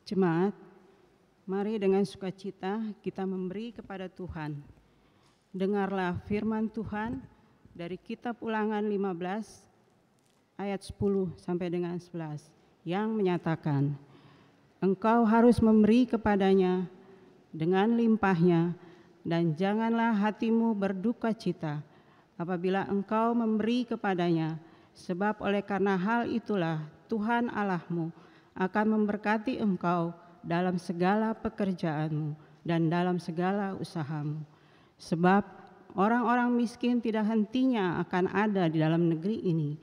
Jemaat, mari dengan sukacita kita memberi kepada Tuhan. Dengarlah firman Tuhan dari kitab Ulangan 15 ayat 10 sampai dengan 11 yang menyatakan, engkau harus memberi kepadanya dengan limpahnya dan janganlah hatimu berduka cita apabila engkau memberi kepadanya, sebab oleh karena hal itulah Tuhan Allahmu akan memberkati engkau dalam segala pekerjaanmu dan dalam segala usahamu. Sebab orang-orang miskin tidak hentinya akan ada di dalam negeri ini.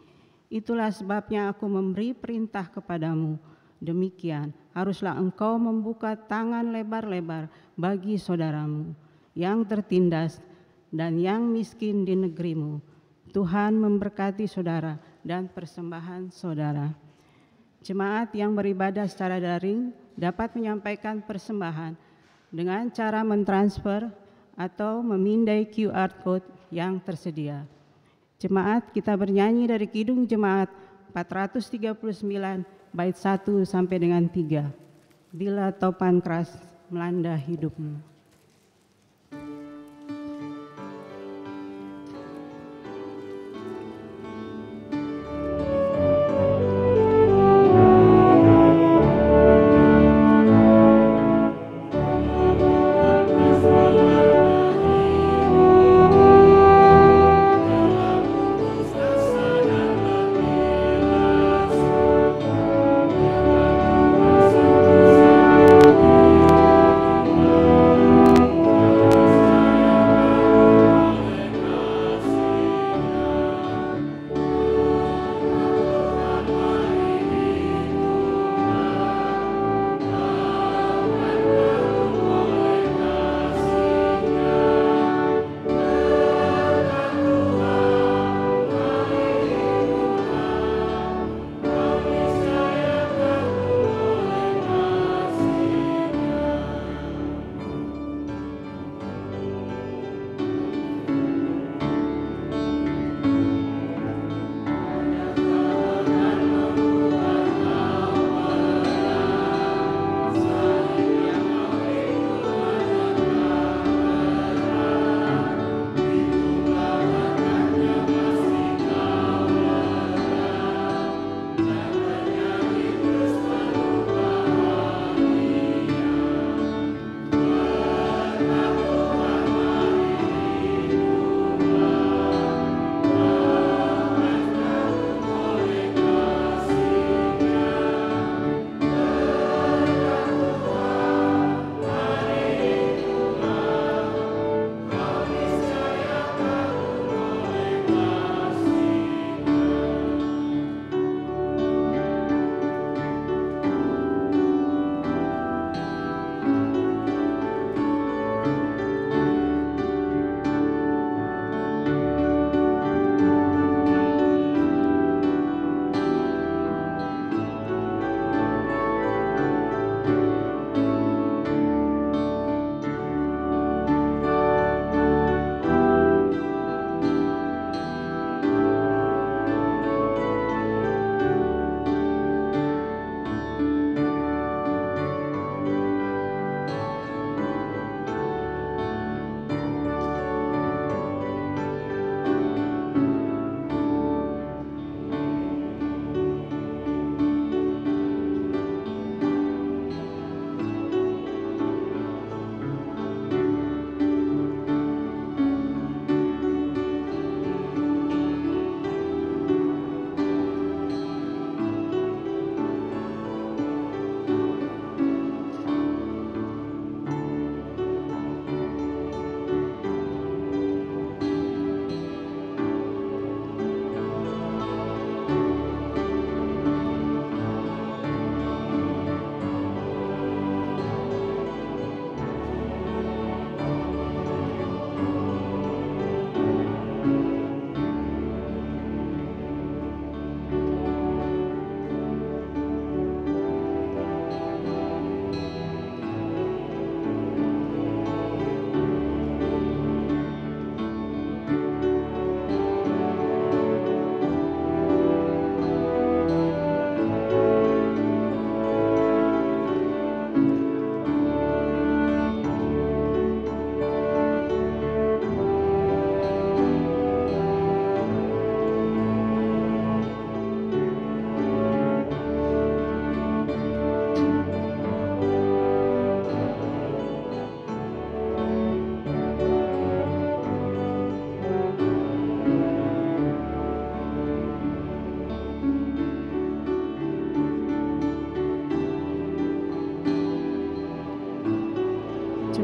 Itulah sebabnya aku memberi perintah kepadamu. Demikian, haruslah engkau membuka tangan lebar-lebar bagi saudaramu yang tertindas dan yang miskin di negerimu. Tuhan memberkati saudara dan persembahan saudara. Jemaat yang beribadah secara daring dapat menyampaikan persembahan dengan cara mentransfer atau memindai QR code yang tersedia. Jemaat, kita bernyanyi dari Kidung Jemaat 439 bait 1 sampai dengan 3. Bila topan keras melanda hidupmu.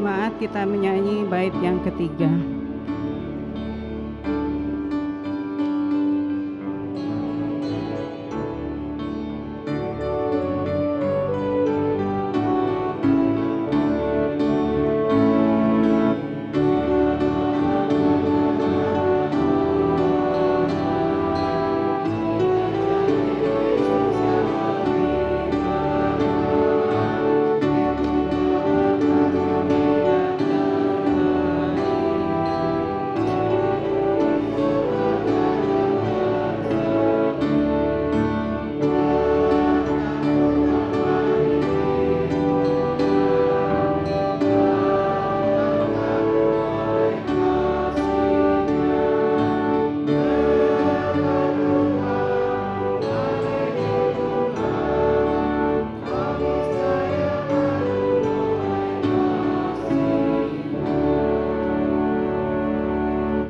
Jemaat, kita menyanyi bait yang ketiga.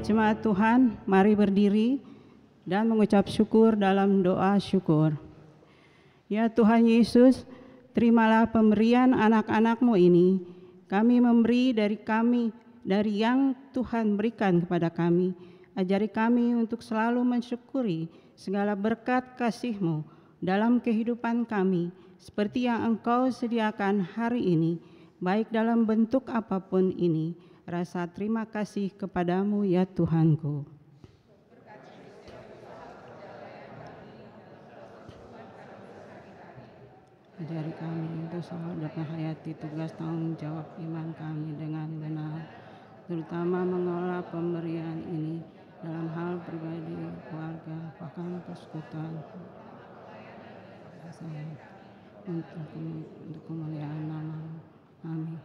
Jemaat Tuhan, mari berdiri dan mengucap syukur dalam doa syukur. Ya Tuhan Yesus, terimalah pemberian anak-anak-Mu ini. Kami memberi dari yang Tuhan berikan kepada kami. Ajari kami untuk selalu mensyukuri segala berkat kasih-Mu dalam kehidupan kami, seperti yang Engkau sediakan hari ini, baik dalam bentuk apapun ini. Rasa terima kasih kepadamu ya Tuhanku. Ajari kami untuk selalu dapat hayati tugas tanggung jawab iman kami dengan benar, terutama mengelola pemberian ini dalam hal pribadi, keluarga, bahkan persekutuan. Untuk kemuliaan nama-Mu. Amin.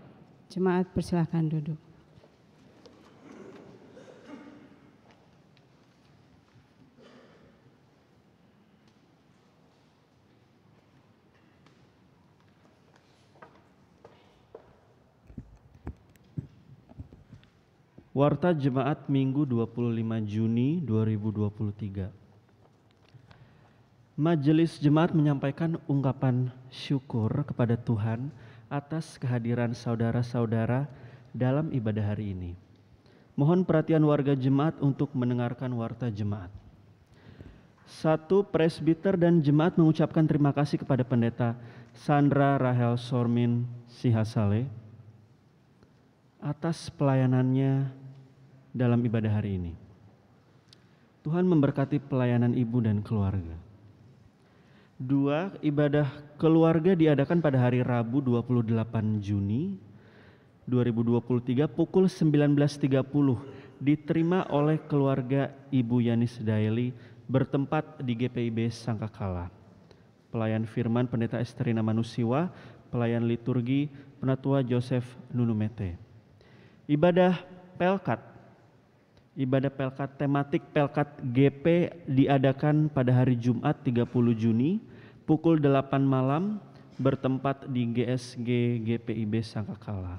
Jemaat, persilakan duduk. Warta Jemaat Minggu 25 Juni 2023. Majelis Jemaat menyampaikan ungkapan syukur kepada Tuhan atas kehadiran saudara-saudara dalam ibadah hari ini. Mohon perhatian warga jemaat untuk mendengarkan warta jemaat. 1. Presbiter dan jemaat mengucapkan terima kasih kepada Pendeta Sandra Rahel Sormin Sihasale atas pelayanannya dalam ibadah hari ini. Tuhan memberkati pelayanan ibu dan keluarga. 2. Ibadah keluarga diadakan pada hari Rabu 28 Juni 2023 pukul 19.30 diterima oleh keluarga Ibu Yanis Daeli bertempat di GPIB Sangkakala. Pelayan firman Pendeta Esterina Manusiwa, pelayan liturgi Penatua Joseph Nunumete. Ibadah Pelkat tematik Pelkat GP diadakan pada hari Jumat 30 Juni pukul 8 malam bertempat di GSG GPIB Sangkakala.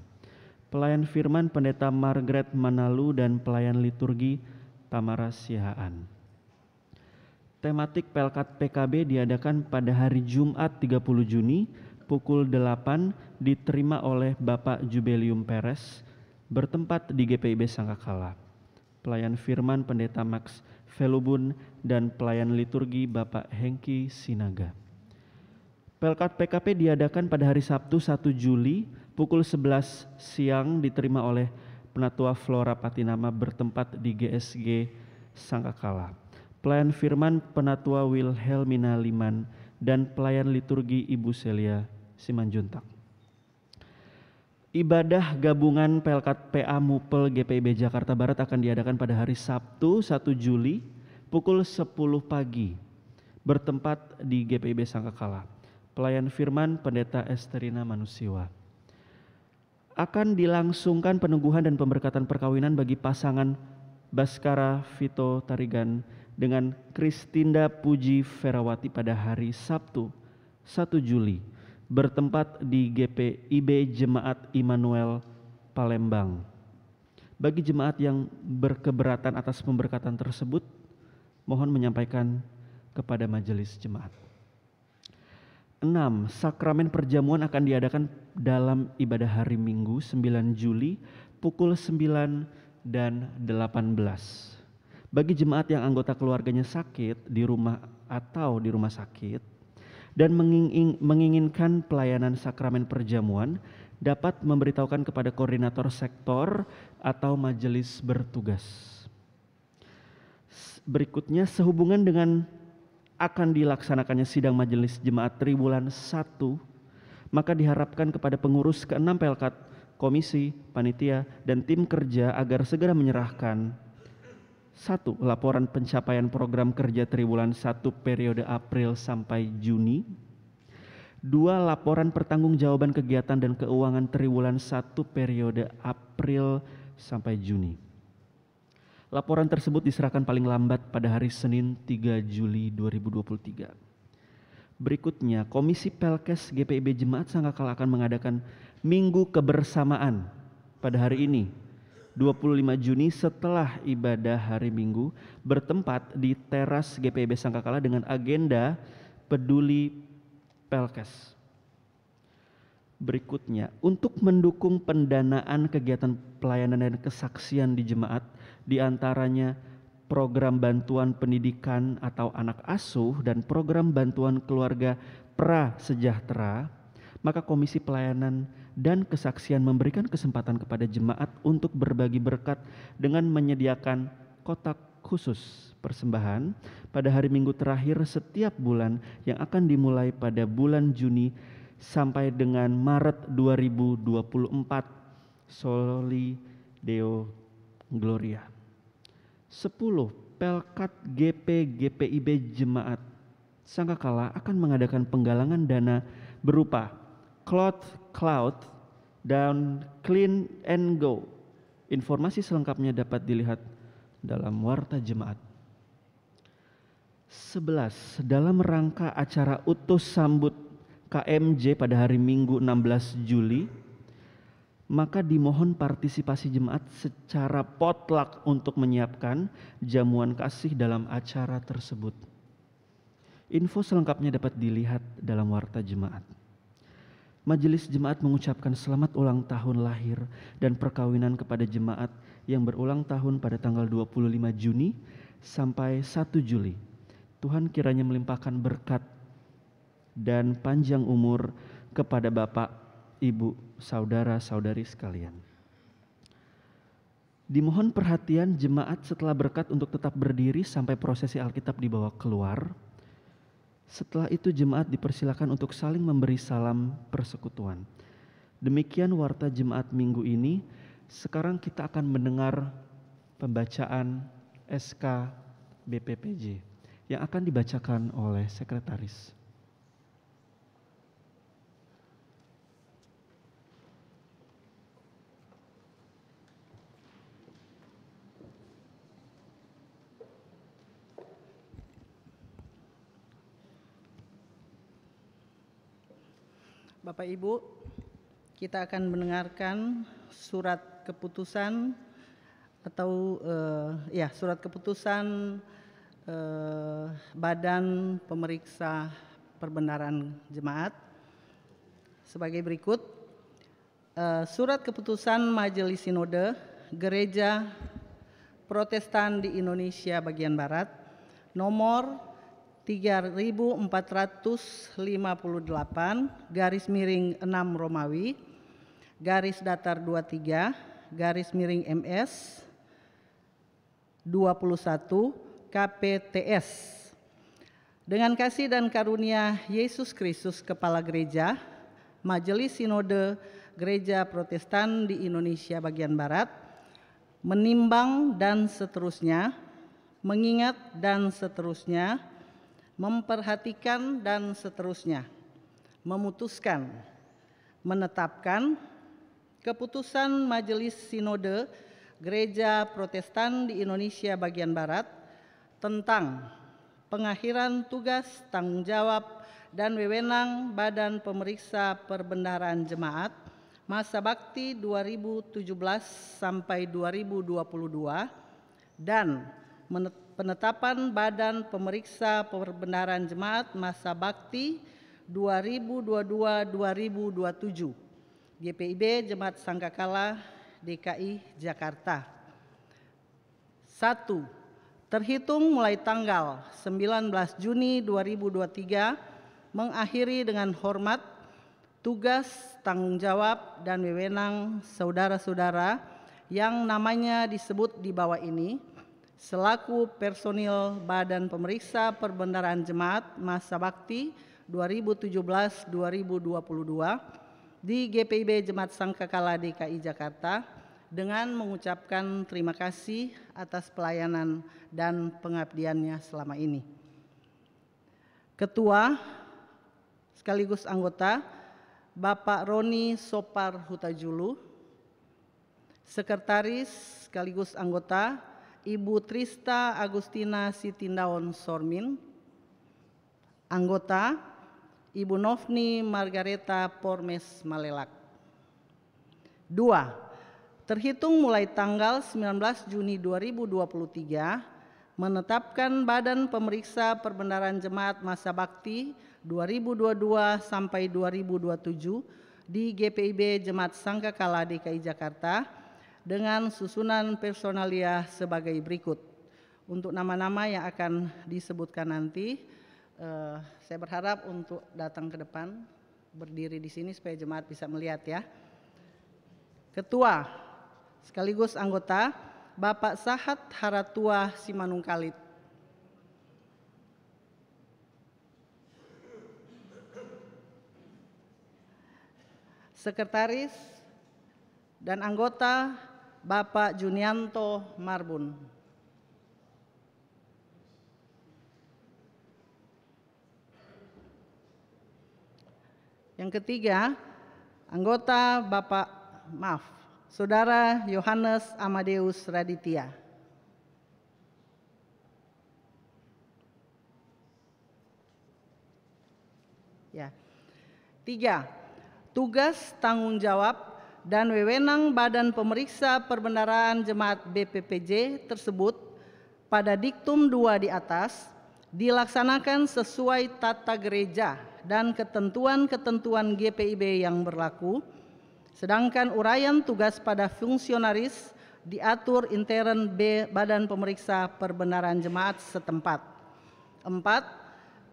Pelayan firman Pendeta Margaret Manalu dan pelayan liturgi Tamara Sihaan. Tematik Pelkat PKB diadakan pada hari Jumat 30 Juni pukul 8 diterima oleh Bapak Jubelium Perez bertempat di GPIB Sangkakala. Pelayan firman Pendeta Max Velubun dan pelayan liturgi Bapak Hengki Sinaga. Pelkat PKP diadakan pada hari Sabtu 1 Juli pukul 11 siang diterima oleh Penatua Flora Patinama bertempat di GSG Sangkakala. Pelayan firman Penatua Wilhelmina Liman dan pelayan liturgi Ibu Celia Simanjuntak. Ibadah gabungan Pelkat PA Mupel GPIB Jakarta Barat akan diadakan pada hari Sabtu 1 Juli pukul 10 pagi bertempat di GPIB Sangkakala. Pelayan firman Pendeta Esterina Manusiwa. Akan dilangsungkan peneguhan dan pemberkatan perkawinan bagi pasangan Baskara Vito Tarigan dengan Kristinda Puji Ferawati pada hari Sabtu 1 Juli bertempat di GPIB Jemaat Immanuel Palembang. Bagi jemaat yang berkeberatan atas pemberkatan tersebut, mohon menyampaikan kepada majelis jemaat. 6. Sakramen perjamuan akan diadakan dalam ibadah hari Minggu 9 Juli pukul 9 dan 18. Bagi jemaat yang anggota keluarganya sakit di rumah atau di rumah sakit dan menginginkan pelayanan sakramen perjamuan, dapat memberitahukan kepada koordinator sektor atau majelis bertugas. Berikutnya, sehubungan dengan akan dilaksanakannya sidang majelis jemaat Triwulan 1, maka diharapkan kepada pengurus ke-6 Pelkat, komisi, panitia, dan tim kerja agar segera menyerahkan 1. Laporan pencapaian program kerja Triwulan 1 periode April sampai Juni. 2. Laporan pertanggungjawaban kegiatan dan keuangan Triwulan 1 periode April sampai Juni. Laporan tersebut diserahkan paling lambat pada hari Senin 3 Juli 2023. Berikutnya, Komisi Pelkes GPIB Jemaat Sangkakala akan mengadakan Minggu Kebersamaan pada hari ini, 25 Juni setelah ibadah hari Minggu, bertempat di teras GPIB Sangkakala dengan agenda Peduli Pelkes. Berikutnya, untuk mendukung pendanaan kegiatan pelayanan dan kesaksian di jemaat, diantaranya program bantuan pendidikan atau anak asuh dan program bantuan keluarga prasejahtera, maka Komisi Pelayanan dan Kesaksian memberikan kesempatan kepada jemaat untuk berbagi berkat dengan menyediakan kotak khusus persembahan pada hari Minggu terakhir setiap bulan yang akan dimulai pada bulan Juni sampai dengan Maret 2024. Soli Deo Gloria. 10. Pelkat GPIB Jemaat Sangkakala akan mengadakan penggalangan dana berupa Cloud dan Clean and Go. Informasi selengkapnya dapat dilihat dalam Warta Jemaat. 11. Dalam rangka acara utus sambut KMJ pada hari Minggu 16 Juli, maka dimohon partisipasi jemaat secara potluck untuk menyiapkan jamuan kasih dalam acara tersebut. Info selengkapnya dapat dilihat dalam Warta Jemaat. Majelis Jemaat mengucapkan selamat ulang tahun lahir dan perkawinan kepada jemaat yang berulang tahun pada tanggal 25 Juni sampai 1 Juli. Tuhan kiranya melimpahkan berkat dan panjang umur kepada Bapak, Ibu, saudara-saudari sekalian. Dimohon perhatian jemaat setelah berkat untuk tetap berdiri sampai prosesi Alkitab dibawa keluar. Setelah itu jemaat dipersilakan untuk saling memberi salam persekutuan. Demikian Warta Jemaat minggu ini. Sekarang kita akan mendengar pembacaan SK BPPJ yang akan dibacakan oleh sekretaris. Bapak Ibu, kita akan mendengarkan surat keputusan atau surat keputusan Badan Pemeriksa Perbendaharaan Jemaat sebagai berikut. Surat keputusan Majelis Sinode Gereja Protestan di Indonesia bagian Barat nomor 3458 /6 Romawi /23 MS 21 KPTS. Dengan kasih dan karunia Yesus Kristus Kepala Gereja, Majelis Sinode Gereja Protestan di Indonesia bagian Barat menimbang dan seterusnya, mengingat dan seterusnya, memperhatikan dan seterusnya, memutuskan, menetapkan keputusan Majelis Sinode Gereja Protestan di Indonesia bagian Barat tentang pengakhiran tugas, tanggung jawab, dan wewenang Badan Pemeriksa Perbendaharaan Jemaat masa bakti 2017 sampai 2022 dan penetapan Badan Pemeriksa Perbendaharaan Jemaat masa bakti 2022-2027 GPIB Jemaat Sangkakala DKI Jakarta. 1. Terhitung mulai tanggal 19 Juni 2023 mengakhiri dengan hormat tugas, tanggung jawab, dan wewenang saudara-saudara yang namanya disebut di bawah ini selaku personil Badan Pemeriksa Perbendaharaan Jemaat Masa Bakti 2017-2022 di GPIB Jemaat Sangkakala DKI Jakarta dengan mengucapkan terima kasih atas pelayanan dan pengabdiannya selama ini. Ketua sekaligus anggota Bapak Roni Sopar Hutajulu, Sekretaris sekaligus anggota Ibu Trista Agustina Sitindaon Sormin, anggota Ibu Novni Margareta Pormes Malelak. 2. Terhitung mulai tanggal 19 Juni 2023 menetapkan Badan Pemeriksa Perbendaharaan Jemaat Masa Bakti 2022 sampai 2027 di GPIB Jemaat Sangkakala DKI Jakarta dengan susunan personalia sebagai berikut. Untuk nama-nama yang akan disebutkan nanti, saya berharap untuk datang ke depan, berdiri di sini supaya jemaat bisa melihat ya. Ketua sekaligus anggota Bapak Sahat Haratua Simanungkalit. Sekretaris dan anggota Bapak Junianto Marbun. Yang ketiga, anggota Saudara Yohanes Amadeus Raditya. Ya. 3. Tugas, tanggung jawab, dan wewenang Badan Pemeriksa Perbendaharaan Jemaat BPPJ tersebut pada diktum 2 di atas dilaksanakan sesuai tata gereja dan ketentuan-ketentuan GPIB yang berlaku, sedangkan uraian tugas pada fungsionaris diatur intern Badan Pemeriksa Perbendaharaan Jemaat setempat. 4.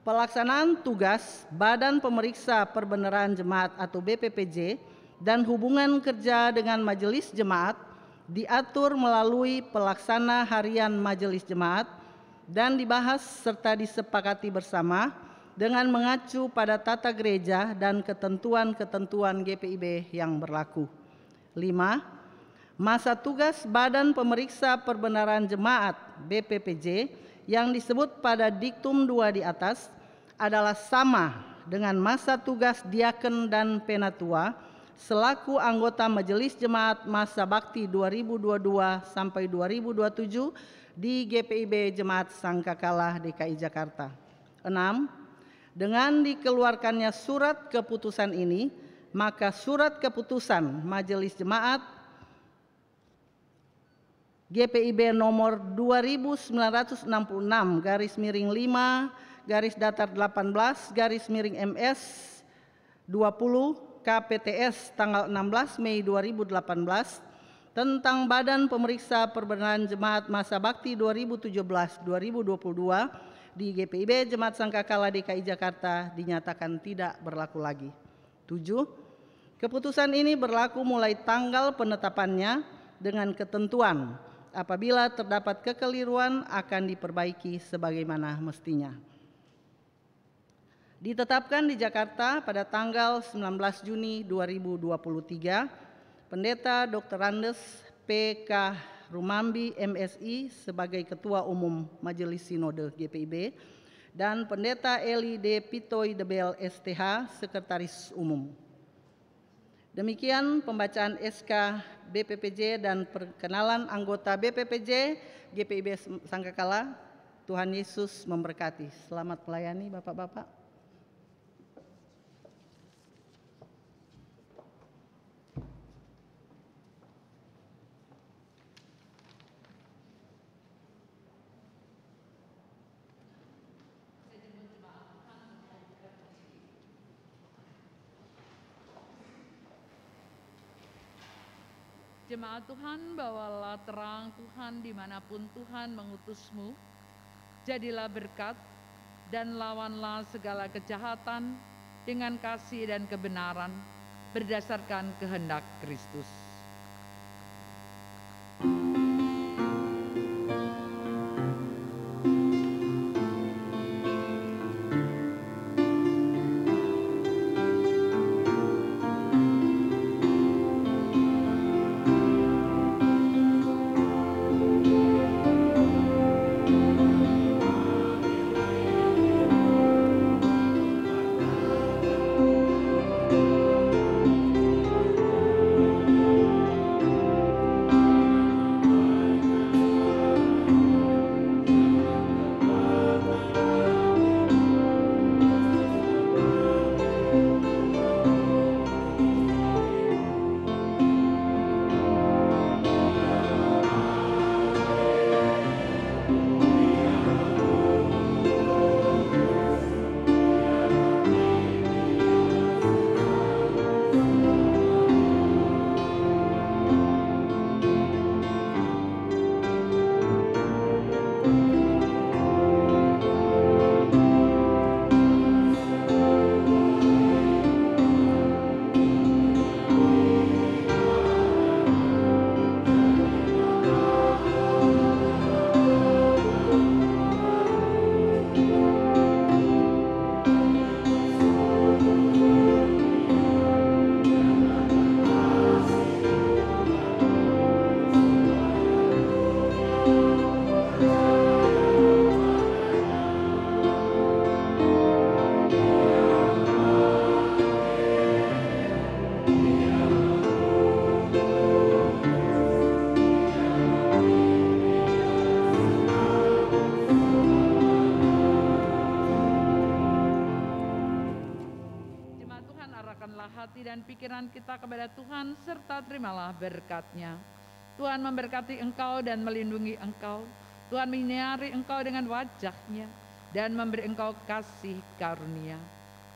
Pelaksanaan tugas Badan Pemeriksa Perbendaharaan Jemaat atau BPPJ dan hubungan kerja dengan majelis jemaat diatur melalui pelaksana harian majelis jemaat dan dibahas serta disepakati bersama dengan mengacu pada tata gereja dan ketentuan-ketentuan GPIB yang berlaku. 5. Masa tugas Badan Pemeriksa Perbendaharaan Jemaat BPPJ yang disebut pada diktum 2 di atas adalah sama dengan masa tugas diaken dan penatua selaku anggota Majelis Jemaat Masa Bakti 2022 sampai 2027 di GPIB Jemaat Sangkakala DKI Jakarta. 6. Dengan dikeluarkannya surat keputusan ini, maka surat keputusan Majelis Jemaat GPIB nomor 2966/5/18/MS 20 KPTS tanggal 16 Mei 2018 tentang Badan Pemeriksa Perbendaharaan Jemaat Masa Bakti 2017-2022 di GPIB Jemaat Sangkakala DKI Jakarta dinyatakan tidak berlaku lagi. 7. Keputusan ini berlaku mulai tanggal penetapannya dengan ketentuan apabila terdapat kekeliruan akan diperbaiki sebagaimana mestinya. Ditetapkan di Jakarta pada tanggal 19 Juni 2023, Pendeta Dr. Andes P.K. Rumambi MSI sebagai Ketua Umum Majelis Sinode GPIB dan Pendeta Eli D. Pitoy Debel STH Sekretaris Umum. Demikian pembacaan SK BPPJ dan perkenalan anggota BPPJ GPIB Sangkakala. Tuhan Yesus memberkati. Selamat melayani Bapak-Bapak. Jemaat Tuhan, bawalah terang Tuhan dimanapun Tuhan mengutusmu. Jadilah berkat dan lawanlah segala kejahatan dengan kasih dan kebenaran berdasarkan kehendak Kristus. Hati dan pikiran kita kepada Tuhan serta terimalah berkat-Nya. Tuhan memberkati engkau dan melindungi engkau. Tuhan menyinari engkau dengan wajah-Nya dan memberi engkau kasih karunia.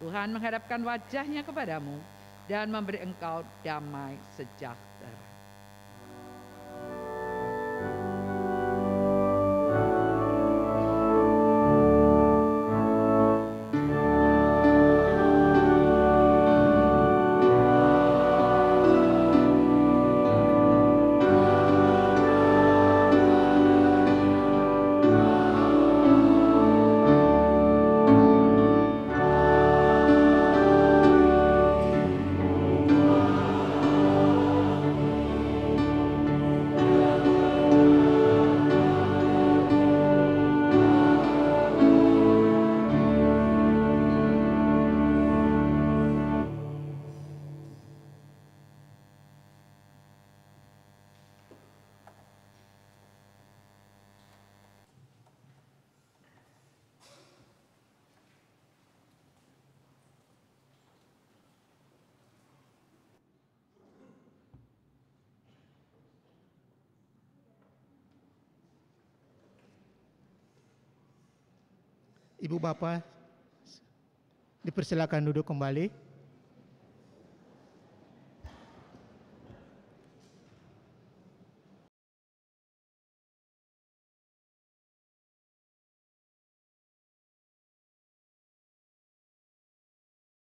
Tuhan menghadapkan wajah-Nya kepadamu dan memberi engkau damai sejahtera. Ibu Bapak, dipersilakan duduk kembali.